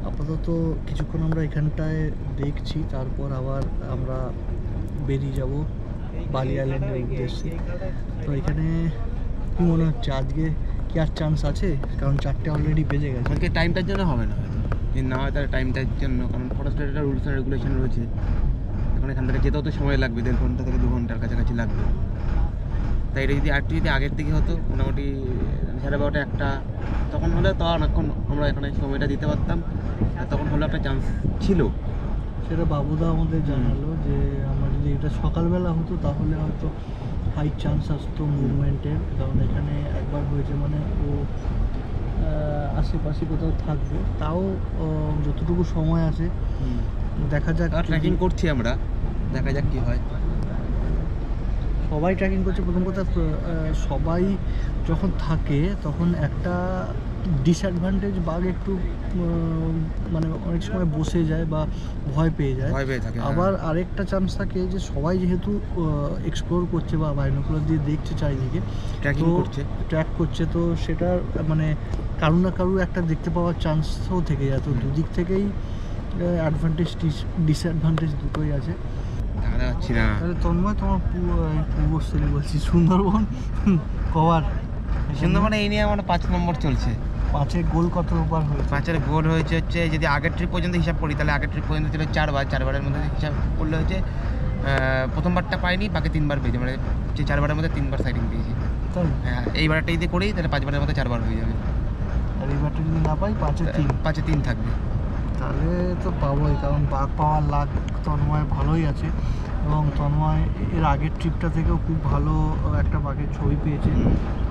আপাতত কিছুক্ষণ আমরা এখানটায় দেখছি, তারপর আবার আমরা বেরিয়ে যাব বালি আইল্যান্ডের উদ্দেশ্যে। তো এখানে কি মনে হচ্ছে আজকে কি আর চান্স আছে? কারণ 4টে অলরেডি বেজে গেছে। আজকে টাইমটার জন্য হবে না হয়তো, যে না হয় তার টাইমটার জন্য, কারণ ফরেস্টের একটা রুলস অ্যান্ড রেগুলেশন রয়েছে। এখন এখান থেকে যেতেও তো সময় লাগবে, 1.5 ঘন্টা থেকে 2 ঘন্টার কাছাকাছি লাগবে। তাই এটা যদি আরেকটু যদি আগের দিকে হতো, মোটামুটি 12:30 1টা তখন হলে তো অনেকক্ষণ আমরা এখানে সময়টা দিতে পারতাম, আর তখন হলে একটা চান্স ছিল। সেটা বাবুদা আমাদের জানালো যে আমরা যদি এটা সকালবেলা হতো তাহলে হয়তো হাই চান্স আসতো মুভমেন্টের, কারণ এখানে একবার হয়েছে মানে ও আশেপাশে কোথাও থাকবে। তাও যতটুকু সময় আছে দেখা যাক। ট্রেকিং করছি আমরা, দেখা যাক কী হয়। সবাই ট্রেকিং করছে। প্রথম কথা সবাই যখন থাকে তখন একটা ডিসঅ্যাডভান্টেজ বাঘ একটু মানে অনেক সময় বসে যায় বা ভয় পেয়ে যায়। আবার আরেকটা চান্স থাকে যে সবাই যেহেতু এক্সপ্লোর করছে বা বাইনোকুলার দিয়ে দেখছে চারিদিকে, ট্র্যাক করছে, তো সেটার মানে কারুর না কারুর একটা দেখতে পাওয়ার চান্সও থেকে যায়। তো দুদিক থেকেই অ্যাডভান্টেজ ডিসঅ্যাডভান্টেজ দুটোই আছে। তাহলে তন্ময়, তোমার পূর্বস্থলী বলছি সুন্দরবন কভার। সুন্দরবনে এই নিয়ে আমার 5 নম্বর চলছে। 5-এর গোল কত ওভার হয়েছে? 5-এর গোল হয়েছে হচ্ছে, যদি আগের ট্রিপ পর্যন্ত হিসাব করি তাহলে আগের ট্রিপ পর্যন্ত ছিল 4বারের মধ্যে হিসাব করলে হচ্ছে প্রথমবারটা পাইনি, বাকি 3বার পেয়েছি, মানে 4বারের মধ্যে 3বার সাইডিং পেয়েছি। হ্যাঁ, এইবারটা যদি করি তাহলে 5বারের মধ্যে 4বার হয়ে যাবে। আর এইবারটা যদি না পাই 5-এ 3 থাকবে, তাহলে তো পাবোই, কারণ বাঘ পাওয়ার লাগ তন্ময় ভালোই আছে। এবং তন্ময় এর আগের ট্রিপটা থেকেও খুব ভালো একটা বাঘের ছবি পেয়েছে,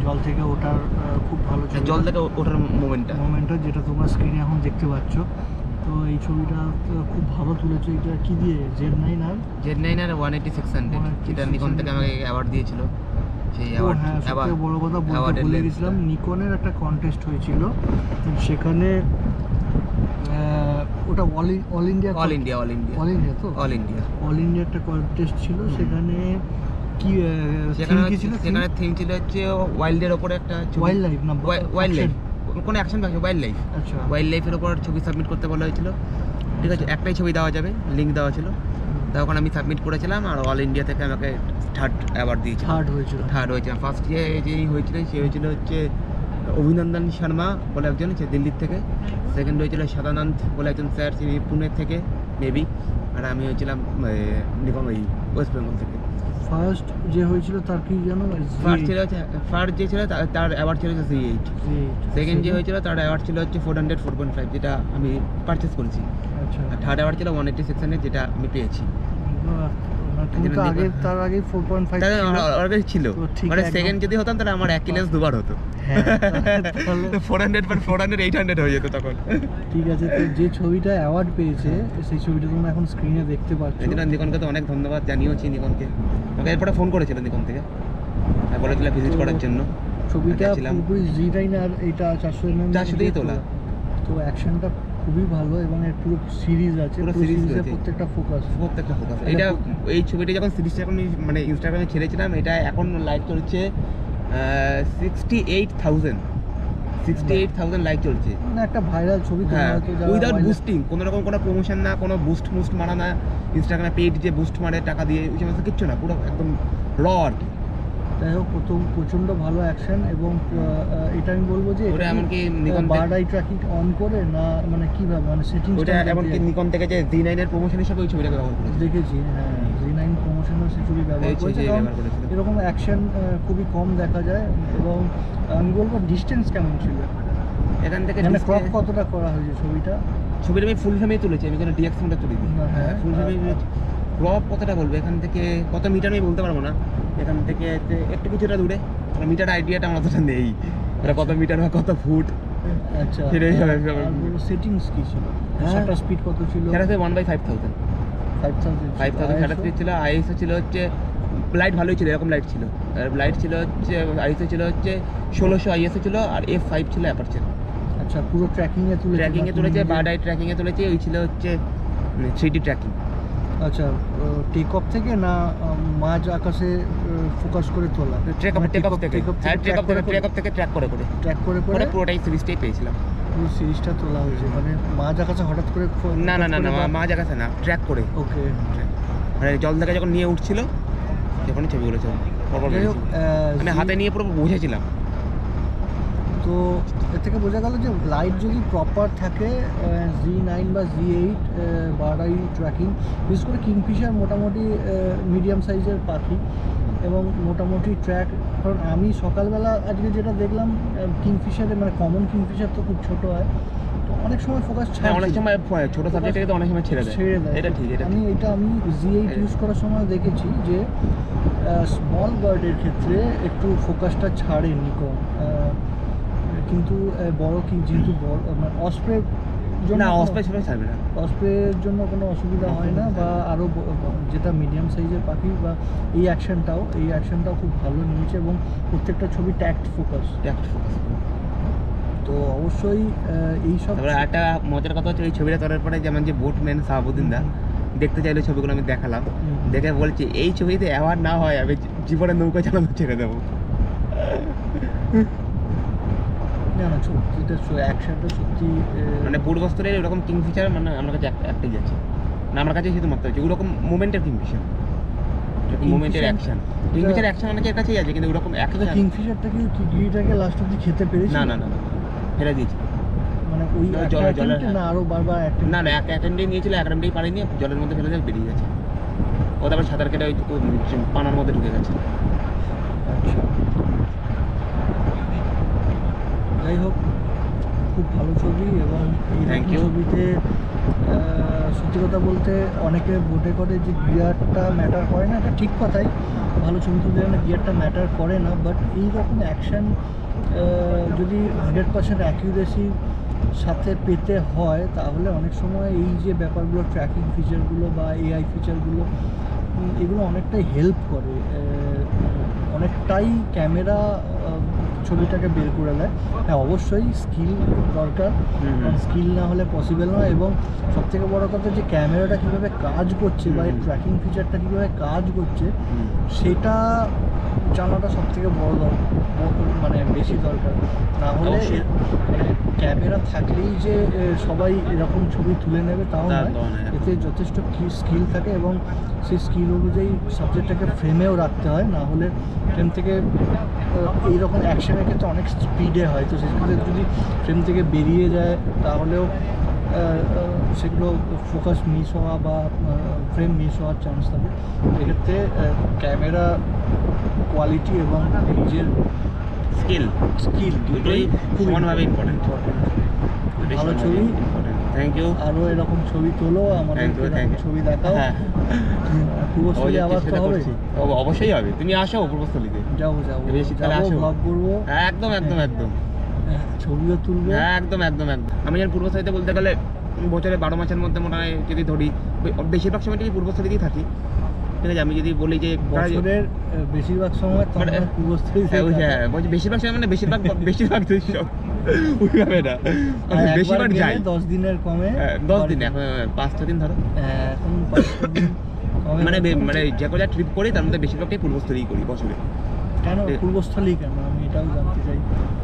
জল থেকে ওঠার খুব ভালো ছবি, জল থেকে ওঠার মোমেন্টটা যেটা তোমরা স্ক্রিনে এখন দেখতে পাচ্ছ। তো এই ছবিটা খুব ভালো তুলেছে। এটা কি দিয়ে? Z9 আর 180-600, যেটা নিকন থেকে আমাকে অ্যাওয়ার্ড দিয়েছিল। সেই অ্যাওয়ার্ড, হ্যাঁ, সবথেকে বড় কথা বলতে ভুলে গেছিলাম, নিকনের একটা কন্টেস্ট হয়েছিল, সেখানে ওটা অল ইন্ডিয়া তো অল ইন্ডিয়া একটা কন্টেস্ট ছিল। সেখানে কি ছিল? সেখানে থিম ছিল হচ্ছে ওয়াইল্ডের ওপরে একটা ওয়াইল্ড লাইফ না ওয়াইল্ড লাইফ, কোনো অ্যাকশন থাকে ওয়াইল্ড লাইফ। আচ্ছা, ওয়াইল্ড লাইফের ওপর ছবি সাবমিট করতে বলা হয়েছিল। ঠিক আছে, একটাই ছবি দেওয়া যাবে, লিঙ্ক দেওয়া ছিল। তখন আমি সাবমিট করেছিলাম, আর অল ইন্ডিয়া থেকে আমাকে থার্ড অ্যাওয়ার্ড দিয়েছিল। থার্ড হয়েছে। ফার্স্ট যে হয়েছিল সে হয়েছিল হচ্ছে অভিনন্দন শর্মা বলে একজন, সে দিল্লির থেকে। সেকেন্ড হয়েছিল সাদানন্দ বলে একজন স্যার, তিনি পুনে থেকে মেবি। আর আমি হয়েছিলাম নিকম এই ওয়েস্ট বেঙ্গল থেকে। ফার্স্ট যে হয়েছিল তার কি জানো? ফার্স্ট যে ছিল তার অ্যাওয়ার্ড ছিল হচ্ছে Z8। সেকেন্ড যে হয়েছিল তার অ্যাওয়ার্ড ছিল হচ্ছে 400 4.5, যেটা আমি পারচেস করেছি। আচ্ছা, আর থার্ড অ্যাওয়ার্ড ছিল 180-600, যেটা আমি পেয়েছি। তার আগে 4.5 ছিল, মানে সেকেন্ড যদি হতাম তাহলে আমার অ্যাকিলেন্স দুবার হতো। 400 800 হয়ে যেত তখন। ঠিক আছে, তো যে ছবিটা অ্যাওয়ার্ড পেয়েছে সেই ছবিটা তোমরা এখন স্ক্রিনে দেখতে পাচ্ছ। এই জন্য নিকনকে তো অনেক ধন্যবাদ জানিয়েছি। নিকনকে আমাকে এরপরে ফোন করেছিল নিকন থেকে, বলেছিল ভিজিট করার জন্য। ছবিটা পুরোপুরি Z9 আর এটা 400 তোলা। তো অ্যাকশনটা খুবই ভালো এবং এর পুরো সিরিজ আছে, পুরো সিরিজের প্রত্যেকটা ফোকাস। এটা এই ছবিটা যখন সিরিজটা এখন মানে ইনস্টাগ্রামে ছেড়েছিলাম, এটা এখন লাইক চলছে 68,000 লাইক চলছে। মানে একটা ভাইরাল ছবি, উইদাউট বুস্টিং, কোনো রকম কোনো প্রমোশন না, কোনো বুস্ট মারা না, ইনস্টাগ্রামে পেইড যে বুস্ট মারে টাকা দিয়ে ওই সমস্ত কিচ্ছু না, পুরো একদম র আর কি। যাই হোক, প্রচণ্ড ভালো অ্যাকশন। এবং এটা আমি বলবো যে ওটা এমনকি Nikon bird I tracking on করে না, মানে কীভাবে মানে সেটিংস, ওটা এমনকি নিকন থেকে যে Z9 এর প্রমোশন হিসেবে ওই ছবিটাকে ব্যবহার করেছে। দেখেছি, হ্যাঁ, Z9 প্রমোশনের সেই ছবি ব্যবহার করেছে। এরকম অ্যাকশন খুবই কম দেখা যায়। এবং আমি বলবো ডিস্টেন্স কেমন ছিল এখান থেকে, মানে ক্রপ কতটা করা হয়েছে ছবিটা আমি ফুল ফ্রেমে তুলেছি, আমি কোনো ডিএক্স মোডে তুলিনি। হ্যাঁ, ফুল ফ্রেমে। ক্রপ কতটা বলবো, এখান থেকে কত মিটার আমি বলতে পারবো না, এখান থেকে একটু কিছুটা দূরে, মিটার আইডিয়াটা আমার অতটা নেই, কত মিটার বা কত ফুট। আচ্ছা, সেটিংস কি ছিল? শাটার স্পিড কত ছিল? সেটা 1/5000 শাটার স্পিড ছিল। আইএসও ছিল হচ্ছে, লাইট ভালোই ছিল, এরকম লাইট ছিল। আর লাইট ছিল হচ্ছে, আইএসও ছিল হচ্ছে 1600 আইএসও ছিল, আর F5 ছিল অ্যাপারচার। আচ্ছা, পুরো ট্র্যাকিংয়ে তুলেছে, বার্ড আই ট্র্যাকিংয়ে তুলেছে। ওই ছিল হচ্ছে 3D ট্র্যাকিং। আচ্ছা, টেক অফ থেকে না মাঝ আকাশে ফোকাস করে তোলা? টেক অফ থেকে, হ্যাঁ টেক অফ থেকে ট্র্যাক করে পুরোটাই সিরিজটাই পেয়েছিলাম। পুরো সিরিজটা তোলা হয়েছে, মানে মাঝ আকাশে হঠাৎ করে না মাঝ আকাশে না, ট্র্যাক করে। ওকে, মানে জল থেকে যখন নিয়ে উঠছিল যখন ছবিগুলো মানে হাতে নিয়ে পুরো বুঝেছিলাম। তো এর থেকে বোঝা গেল যে লাইট যদি প্রপার থাকে, Z9 বা Z8 বারডাই ট্র্যাকিং, বিশেষ করে কিংফিশার মোটামুটি মিডিয়াম সাইজের পাখি এবং মোটামুটি ট্র্যাক। কারণ আমি সকালবেলা আজকে যেটা দেখলাম কিংফিশারে, মানে কমন কিংফিশার তো খুব ছোট হয়, তো অনেক সময় ফোকাস ছাড়ে, অনেক সময় ছোট সাবজেক্টে তো অনেক সময় ছেড়ে দেয়। এটা ঠিক। আমি Z8 ইউজ করার সময় দেখেছি যে স্মল বার্ডের ক্ষেত্রে একটু ফোকাসটা ছাড়ে নিকন, কিন্তু বড় যেহেতু বড় মানে অস্প্রের জন্য, অস্প্রের জন্য কোনো অসুবিধা হয় না, বা আরও যেটা মিডিয়াম সাইজের পাখি বা এই অ্যাকশনটাও খুব ভালো নিয়েছে এবং প্রত্যেকটা ছবি ট্যাক্ট ফোকাস। তো অবশ্যই এইসব। একটা মজার কথা হচ্ছে, এই ছবিটা তোলার পরে যেমন যে বোটম্যান শাহাবুদ্দিন দা দেখতে চাইলে ছবিগুলো আমি দেখালাম, দেখে বলছি এই ছবিতে অ্যাওয়ার্ড না হয় আমি জীবনে নৌকা চালানো ছেড়ে দেবো। না সত্যিটা অ্যাকশনটা সত্যি, মানে পূর্বস্তরের এরকম কিংফিশার মানে আমার কাছে একটাই যাচ্ছে না, আমার কাছে শুধুমাত্র হচ্ছে ওরকম মুভমেন্টের কিংফিশার, মুভমেন্টের অ্যাকশন। কিংফিশার অ্যাকশন অনেকের কাছেই আছে, কিন্তু ওরকম অ্যাকশন। কিংফিশারটা কি গিরিটাকে লাস্ট অবধি খেতে পেরেছে? না ফেলে দিয়েছি, মানে ওই জলের না আরো বারবার না এক অ্যাটেন্ডে নিয়েছিল, এক অ্যাটেন্ডেই পারিনি, জলের মধ্যে ফেলে দিয়ে বেরিয়ে গেছে। ও তারপর সাঁতার কেটে ওই পানার মধ্যে ঢুকে গেছে। আচ্ছা, যাই হোক, খুব ভালো ছবি। এবং এই ছবিতে সত্যি কথা বলতে অনেকে বোটে করে যে গিয়ারটা ম্যাটার করে না, এটা ঠিক কথাই, ভালো ছবি তুলতে গেলে গিয়ারটা ম্যাটার করে না, বাট এইরকম অ্যাকশান যদি 100% অ্যাকিউরেসির সাথে পেতে হয় তাহলে অনেক সময় এই যে ব্যাপারগুলো, ট্র্যাকিং ফিচারগুলো বা AI ফিচারগুলো, এগুলো অনেকটাই হেল্প করে, অনেকটাই ক্যামেরা ছবিটাকে বের করে দেয়। হ্যাঁ, অবশ্যই স্কিল দরকার, স্কিল না হলে পসিবল নয়। এবং সবথেকে বড় কথা যে ক্যামেরাটা কীভাবে কাজ করছে বা এই ট্র্যাকিং ফিচারটা কীভাবে কাজ করছে সেটা জানাটা সবথেকে বড় মানে বেশি দরকার। না হলে ক্যামেরা থাকলেই যে সবাই এরকম ছবি তুলে নেবে তাও নয়, এতে যথেষ্ট স্কিল থাকে এবং সেই স্কিল অনুযায়ী সাবজেক্টটাকে ফ্রেমেও রাখতে হয়, না হলে ফ্রেম থেকে এইরকম অ্যাকশনের ক্ষেত্রে অনেক স্পিডে হয়, তো সেক্ষেত্রে যদি ফ্রেম থেকে বেরিয়ে যায় তাহলেও সেগুলো ফোকাস মিস হওয়া বা ফ্রেম মিস হওয়ার চান্স থাকে। এক্ষেত্রে ক্যামেরা কোয়ালিটি এবং নিজের স্কিল দুটোই সমানভাবে ইম্পর্টেন্ট। ভালো ছবি, থ্যাংক ইউ। আরও এরকম ছবি তোলো, আমাদের ছবি দেখাও। পূর্বস্থলী আবার তো হবে, অবশ্যই হবে। তুমি আসো পূর্বস্থলীতে। যাবো ব্লগ করবো, একদম ছবিও তুলবো, একদম। আমি যেন পূর্বস্থলীতে বলতে গেলে বছরে 12 মাসের মধ্যে মোটামুটি যদি ধরি বেশিরভাগ সময়টাই পূর্বস্থলীতেই থাকি, ঠিক আছে। আমি যদি বলি যে বছরের বেশিরভাগ সময় পূর্বস্থলী, বলছি বেশিরভাগ সময় মানে বেশিরভাগ ওইভাবে না, বেশিরভাগ যাই 10 দিনের কমে, 10 দিন, এখন 5-6 দিন ধরো, এখন 5-6 দিন মানে যে কটা ট্রিপ করি তার মধ্যে বেশিরভাগটাই পূর্বস্থলীই করি বছরে। কেন পূর্বস্থলী কেন, আমি এটাও জানতে চাই।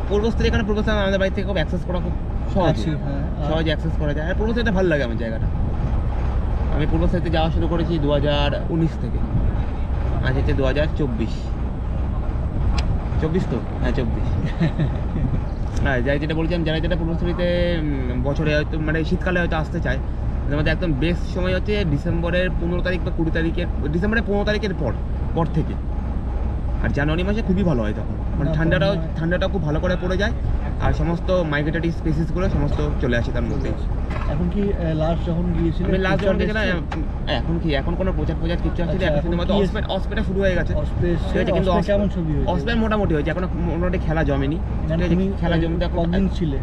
পূর্বস্থলী কেন? পূর্বস্থলী আমাদের বাড়ি থেকে খুব অ্যাক্সেস করা খুব সহজে অ্যাক্সেস করা যায়, আর পূর্বস্থলীতে ভালো লাগে আমার জায়গাটা। আমি পূর্বস্থলীতে যাওয়া শুরু করেছি 2019 থেকে, আজ হচ্ছে 2024 তো, হ্যাঁ 24। হ্যাঁ, যাই যেটা বলছিলাম, যারা যেটা পূর্বস্থলীতে বছরে হয়তো মানে শীতকালে হয়তো আসতে চায়, তাদের মধ্যে একদম বেস্ট সময় হচ্ছে ডিসেম্বরের 15 তারিখ বা 20 তারিখের, ডিসেম্বরের 15 তারিখের পর থেকে। আর জানুয়ারি মাসে খুবই ভালো হয় তখন, মানে ঠান্ডাটাও খুব ভালো করে পড়ে যায়, আর সমস্ত মাইগ্রেটরি স্পেসিসগুলো সমস্ত চলে আসে তার মধ্যে। এখন কি লাস্ট যখন গিয়েছিল, আমি লাস্ট যখন গেছিলাম, এখন কোনো প্রচার কিছু আসছে, এখন শুধুমাত্র অসপেটা শুরু হয়ে গেছে, ঠিক আছে। কিন্তু কেমন ছবি হয়েছে? অসপেট মোটামুটি হয়েছে, এখন মোটামুটি খেলা জমেনি, খেলা জমতে কতদিন ছিলে?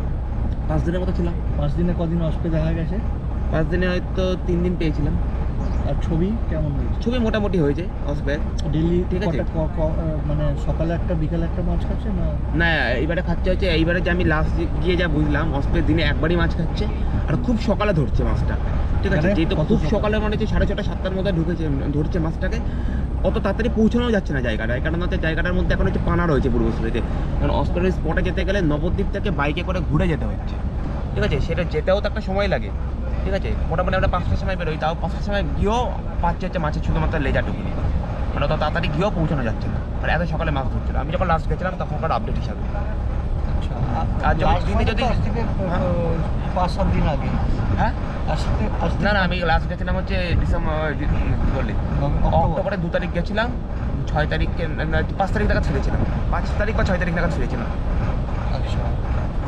5 দিনের মতো ছিলাম। 5 দিনে কদিন অসপে দেখা গেছে? 5 দিনে হয়তো 3 দিন পেয়েছিলাম। আর ছবি কেমন হয়েছে? ছবি মোটামুটি হয়েছে অসবে ডেলি ঠিক আছে। মানে সকালে একটা বিকালে একটা মাছ খাচ্ছে না? না এইবারে খাচ্ছে হচ্ছে এইবারে যে আমি লাস্ট গিয়ে যা বুঝলাম অসবে দিনে একবারই মাছ খাচ্ছে আর খুব সকালে ধরছে মাছটা, ঠিক আছে। মানে যেহেতু কত খুব সকালে? সকালে মানে হচ্ছে 6:30 7টার মধ্যে ধরছে মাছটাকে, অত তাড়াতাড়ি পৌঁছানো যাচ্ছে না জায়গাটায়, কারণ হচ্ছে জায়গাটার মধ্যে এখন হচ্ছে পানা রয়েছে পূর্বস্থলীতে। কারণ অস্ট্রেলিয়ার স্পটে যেতে গেলে নবদ্বীপ থেকে বাইকে করে ঘুরে যেতে হচ্ছে, ঠিক আছে। সেটা যেতেও তো একটা সময় লাগে, ঠিক আছে। মোটামুটি আমরা 5টার সময় বেরোই, তাও 5টার সময় গিয়েও পাচ্ছে হচ্ছে মাছের শুধুমাত্র লেজাটুকুনি, মানে অত তাড়াতাড়ি গিয়েও পৌঁছানো যাচ্ছে না। আর এত সকালে মাছ ধরছিল, আমি যখন লাস্ট গেছিলাম তখনকার আপডেট হিসাবে। আর যখন দিনে যদি 5-7 দিন আগে, হ্যাঁ আসতে না আমি লাস্ট গেছিলাম হচ্ছে ডিসেম্বর বললি অক্টোবরের 2 তারিখ গেছিলাম, 6 তারিখে 5 তারিখ নাগাদ ছেড়েছিলাম, 5 তারিখ বা 6 তারিখ নাগাদ ছেড়েছিলাম। আচ্ছা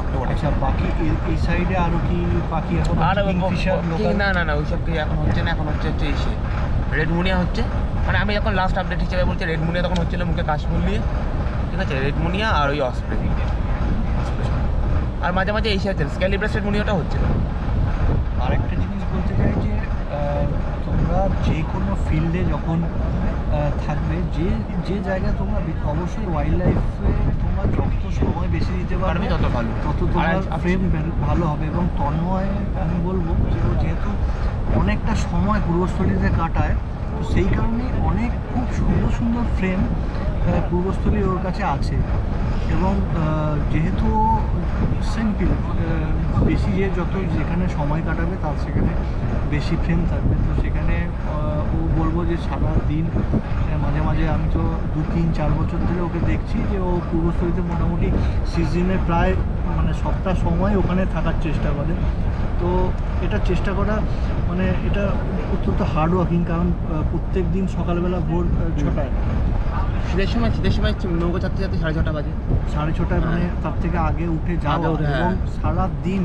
অক্টোবরে। আচ্ছা, বাকি এই সাইডে আরো কি পাখি এখন আর কিংফিশার লোকাল? না ওইসব কি এখন হচ্ছে না, এখন হচ্ছে এসে রেড মুনিয়া হচ্ছে। মানে আমি যখন লাস্ট আপডেট হিসেবে বলছি রেড মুনিয়া তখন হচ্ছিল মুখে কাশফুল দিয়ে, ঠিক আছে। রেড মুনিয়া আর ওই অসপ্রে, আর মাঝে মাঝে এসে হচ্ছে স্ক্যালিব্রেস্টেড মুনিয়াটা হচ্ছে। আরেকটা জিনিস বলতে চাই যে তোমরা যে কোনো ফিল্ডে যখন থাকবে, যে জায়গায় তোমরা অবশ্যই ওয়াইল্ড লাইফে তোমরা যত সময় বেশি দিতে পারবে তত ভালো, তত তোমার ফ্রেম ভালো হবে। এবং তন্ময় আমি বলবো যে ও যেহেতু অনেকটা সময় পূর্বস্থলীতে কাটায়, তো সেই কারণে অনেক খুব সুন্দর সুন্দর ফ্রেম পূর্বস্থলী ওর কাছে আছে। এবং যেহেতু সিম্পল বেশি যত যেখানে সময় কাটাবে তার সেখানে বেশি ফ্রেম থাকবে, তো সেখানে ও বলবো যে সারা দিন মাঝে মাঝে আমি তো 2-3-4 বছর ধরে ওকে দেখছি যে ও পূর্বস্থলীতে মোটামুটি সিজনের প্রায় মানে সবটা সময় ওখানে থাকার চেষ্টা করে। তো এটা চেষ্টা করা মানে এটা অত্যন্ত হার্ড ওয়ার্কিং, কারণ প্রত্যেক দিন সকালবেলা ভোর 6টায়, শীতের সময় নৌকো চাপতে 6:30 বাজে, 6:30 মানে তার থেকে আগে উঠে যাওয়া এবং সারা দিন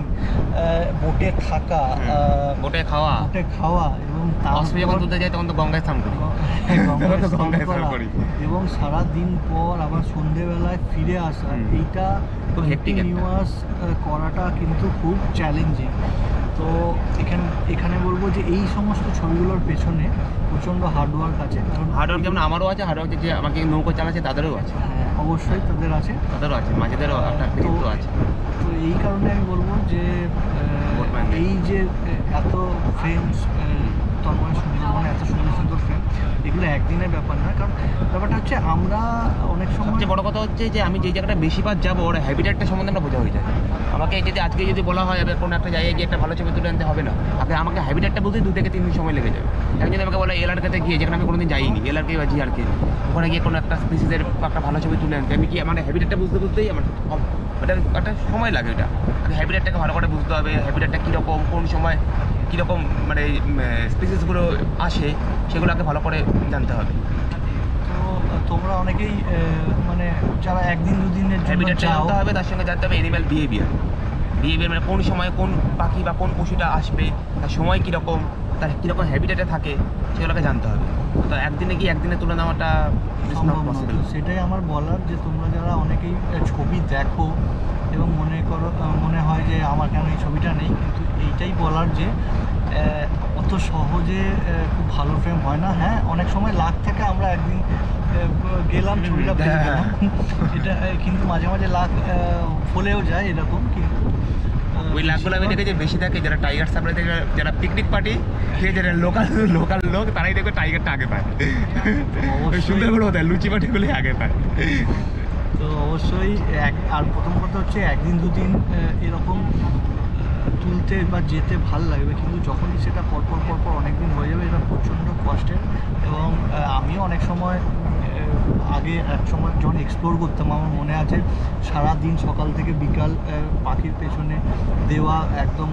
বোটে থাকা, বোটে খাওয়া এবং অসবে যখন তুলতে যাই তখন তো গঙ্গায় স্নান করি, গঙ্গায় স্নান করা এবং সারা দিন পর আবার সন্ধেবেলায় ফিরে আসা, এইটা খুব হেক্টিক কন্টিনিউয়াস করাটা কিন্তু খুব চ্যালেঞ্জিং। তো এখানে বলবো যে এই সমস্ত ছবিগুলোর পেছনে প্রচণ্ড হার্ডওয়ার্ক আছে। কারণ হার্ডওয়ার্ক যেমন আমারও আছে, হার্ডওয়ার্ক যে আমাকে নৌকো চালাচ্ছে তাদেরও আছে। হ্যাঁ অবশ্যই তাদের আছে, মাঝেদেরও একটা কৃতিত্ব আছে। তো এই কারণে আমি বলবো যে এই যে এত ফ্রেমস তন্ময় সুন্দরবনে এত সুন্দর সুন্দর ফ্রেম, এগুলো একদিনের ব্যাপার না। কারণ ব্যাপারটা হচ্ছে আমরা অনেক সময় সবচেয়ে বড় কথা হচ্ছে যে আমি যে জায়গাটা বেশিবার যাবো ওর হ্যাবিটেটটা সম্বন্ধে আমরা বোঝা হয়ে যায়। আমাকে যদি বলা হয় এবার কোনো একটা জায়গায় গিয়ে একটা ভালো ছবি তুলে আনতে হবে না, আমাকে হ্যাবিটেটটা বলতে 2 থেকে 3 দিন সময় লেগে যাবে। এখন যদি আমাকে বলে এলআরকেতে গিয়ে, যেখানে আমি কোনোদিন যাইনি, এলআরকে বা জিআরকে, ওখানে গিয়ে কোনো একটা স্পিসিসের একটা ভালো ছবি তুলে আনতে আমি কি আমার হ্যাবিটেটটা বুঝতেই আমার ওটা একটা সময় লাগে। ওটা হ্যাবিটেটটাকে ভালো করে বুঝতে হবে, হ্যাবিটেটটা কীরকম, কোন সময় কীরকম মানে স্পিসিসগুলো আসে সেগুলোকে ভালো করে জানতে হবে। তো তোমরা অনেকেই মানে যারা 1-2 দিনের জন্য জানতে হবে, তার সঙ্গে জানতে হবে অ্যানিম্যাল বিহেভিয়ার মানে কোন সময় কোন পাখি বা কোন পশুটা আসবে, তার সময় কীরকম, তার কীরকম হ্যাবিটেটে থাকে সেগুলোকে জানতে হবে। তো একদিনে তুলে নেওয়াটা সম্ভব নয়। সেটাই আমার বলার যে তোমরা যারা অনেকেই ছবি দেখো এবং মনে হয় যে আমার কেন এই ছবিটা নেই, কিন্তু এইটাই বলার যে অত সহজে খুব ভালো ফ্রেম হয় না। হ্যাঁ অনেক সময় লাখ থেকে আমরা একদিন গেলাম ছবিটা পেয়ে গেলাম, এটা কিন্তু মাঝে মাঝে লাখ ফলেও যায় এরকম। কিন্তু ওই লাখগুলো আমি দেখেছি বেশি থাকে যারা টাইগার সাফারি থেকে, যারা পিকনিক পার্টি থেকে, যারা লোকাল লোক তারাই দেখবে টাইগারটা আগে পায়। সুন্দরবন হতে লুচি পাটিগুলোই আগে পায়। তো অবশ্যই আর প্রথম কথা হচ্ছে 1-2 দিন এরকম তুলতে বা যেতে ভাল লাগবে, কিন্তু যখনই সেটা পরপর অনেক দিন হয়ে যাবে এটা প্রচণ্ড কষ্টের। এবং আমিও অনেক সময় আগে এক সময় যখন এক্সপ্লোর করতাম, আমার মনে আছে সারা দিন সকাল থেকে বিকাল পাখির পেছনে দেওয়া, একদম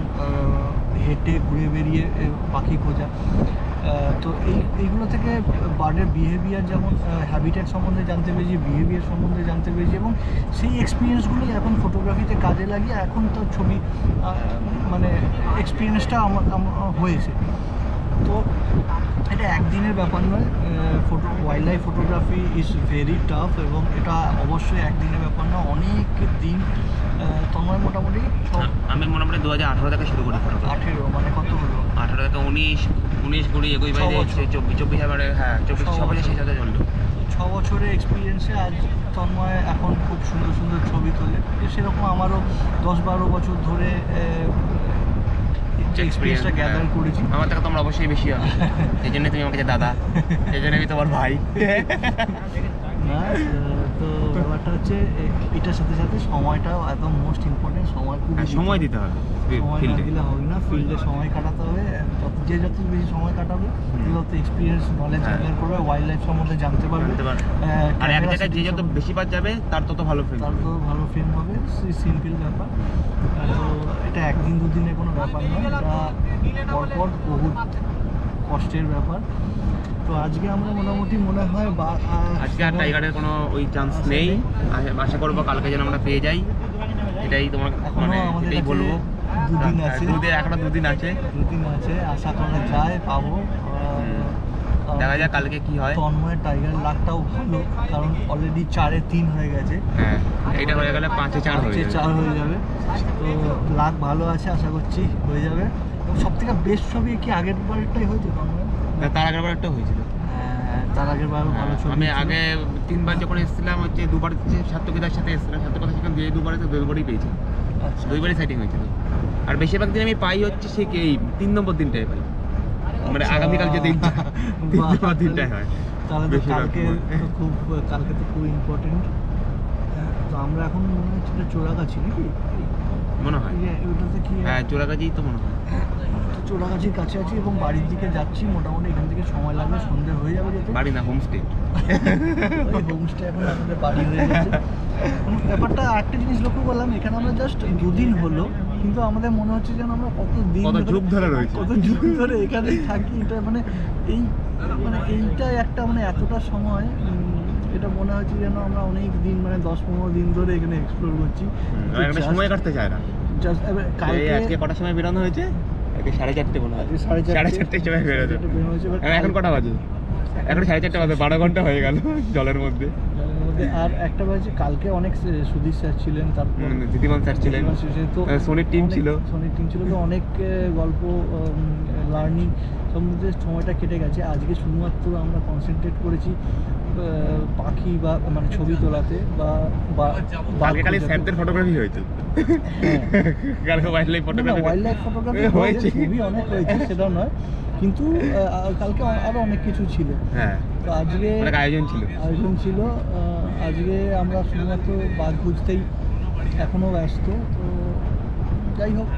হেঁটে ঘুরে বেরিয়ে পাখি খোঁজা। তো এইগুলো থেকে বার্ডের বিহেভিয়ার, যেমন হ্যাবিটেট সম্বন্ধে জানতে পেরেছি, বিহেভিয়ার সম্বন্ধে জানতে পেরেছি, এবং সেই এক্সপিরিয়েন্সগুলোই এখন ফটোগ্রাফিতে কাজে লাগিয়ে এখন তো ছবি মানে এক্সপিরিয়েন্সটা আমার হয়েছে। তো এটা একদিনের ব্যাপার নয়, wild life photography is very tough, এবং এটা অবশ্যই একদিনের ব্যাপার নয়, অনেক দিন। তোমার মোটামুটি আমি মোটামুটি 2018 থেকে শুরু করি ফটোগ্রাফি। 18 মানে কত হলো? 18 থেকে 19 20 21 বাইরে 24 এবারে, হ্যাঁ 24 বছর সেই সাথে চললো। 6 বছরের এক্সপিরিয়েন্সে আজ তন্ময় এখন খুব সুন্দর সুন্দর ছবি তোলে। সেরকম আমারও 10-12 বছর ধরে এক্সপিরিয়েন্সটা গ্যাদার করেছি। আমার থেকে তোমরা অবশ্যই বেশি হবে, এই জন্য তুমি আমাকে দাদা, এই জন্য আমি তোমার ভাই। না তো ব্যাপারটা হচ্ছে এটার সাথে সাথে সময়টাও একদম মোস্ট ইম্পর্টেন্ট। সময় খুব সময় দিতে হবে, সময় না দিলে হবে না। ফিল্ডে সময় কাটাতে হবে, যত বেশি সময় কাটাবে তত এক্সপিরিয়েন্স নলেজ গ্যাদার করবে, ওয়াইল্ড লাইফ সম্বন্ধে জানতে পারবে। আর এক জায়গায় যে যত বেশি বার যাবে তার তত ভালো ফিল্ম, তার তো ভালো ফিল্ম হবে। সিম্পল ব্যাপার। তো এটা একদিন দুদিনের কোনো ব্যাপার নয়, এটা পরপর বহুত কষ্টের ব্যাপার। তো আজকে আমরা মোটামুটি মনে হয় আজকে আর টাইগারের কোনো ওই চান্স নেই। আশা করবো কালকে যেন আমরা পেয়ে যাই, এটাই তোমার মানে এটাই বলবো। 2 দিন আছে, এখনো 2 দিন আছে, আশা করা যায় পাবো। দেখা যাক কালকে কি হয়। তন্ময়ের টাইগার লাকটাও ভালো, কারণ অলরেডি 4-এ 3 হয়ে গেছে। হ্যাঁ, এটা হয়ে গেলে 5-এ 4 হয়ে যাবে। তো লাক ভালো আছে, আশা করছি হয়ে যাবে। এবং সব থেকে বেস্ট ছবি কি আগের বারটাই হয়েছে তন্ময়? তার আগের বার একটা হয়েছিল, তার আগের বার ভালো ছবি। আমি আগে 3বার যখন এসেছিলাম হচ্ছে 2বার সার্থকিতার সাথে এসেছিলাম, সার্থকতা সেখানে 2বারই পেয়েছি, আচ্ছা, 2বারই সেটিং হয়েছিল। আর বেশিরভাগ দিন আমি পাই হচ্ছে সে এই 3 নম্বর দিনটাই পাই, মানে আগামীকাল যে দিনটা 3 নম্বর দিনটাই হয়। তাহলে তো কালকে তো খুব ইম্পর্টেন্ট। তো আমরা এখন মনে হচ্ছে এটা চোরাগাছি নাকি মনে হয়, ওটাতে কি? হ্যাঁ চোরাগাছিই তো মনে হয়। তো চোরাগাছির কাছে আছি এবং বাড়ির দিকে যাচ্ছি। মোটামুটি এখান থেকে সময় লাগবে, সন্ধ্যে হয়ে যাবে যেতে। বাড়ি না, হোমস্টে। হোমস্টে এখন আমাদের বাড়ি হয়ে গেছে। ব্যাপারটা একটা জিনিস লক্ষ্য করলাম, এখানে আমরা জাস্ট 2 দিন হলো, কিন্তু আমাদের মনে হচ্ছে যেন আমরা কত যুগ ধরে এখানেই থাকি। এটা মানে এইটাই একটা মানে এতটা সময়, এটা মনে হচ্ছে যেন আমরা অনেক দিন মানে 10-15 দিন ধরে এখানে এক্সপ্লোর করছি। সময় কাটতে চায় না। আজকে কটার সময় বেরোনো হয়েছে? 4:30 মনে হয়, 4:30 সময় বেরোনো। এখন কটা বাজে? এখন 4:30 বাজে, 12 ঘন্টা হয়ে গেল জলের মধ্যে। আর একটা বাজে, কালকে অনেক সুধীর স্যার ছিলেন, তারপর দিদিমান স্যার ছিলেন, সোনির টিম ছিল, তো অনেক গল্প লার্নিং সম্বন্ধে সময়টা কেটে গেছে। আজকে শুধুমাত্র আমরা কনসেন্ট্রেট করেছি পাখি বা মানে ছবি তোলাতে বা কালকে স্যারদের ফটোগ্রাফি হয়েছে। কালকে ওয়াইল্ড লাইফ ফটোগ্রাফি হয়েছে, খুবই অনেক হয়েছে, সেটা নয়, কিন্তু কালকে আরো অনেক কিছু ছিল। হ্যাঁ, তো আজকে আয়োজন ছিল। আজকে আমরা শুধুমাত্র বাঘ খুঁজতেই এখনো ব্যস্ত। তো যাই হোক,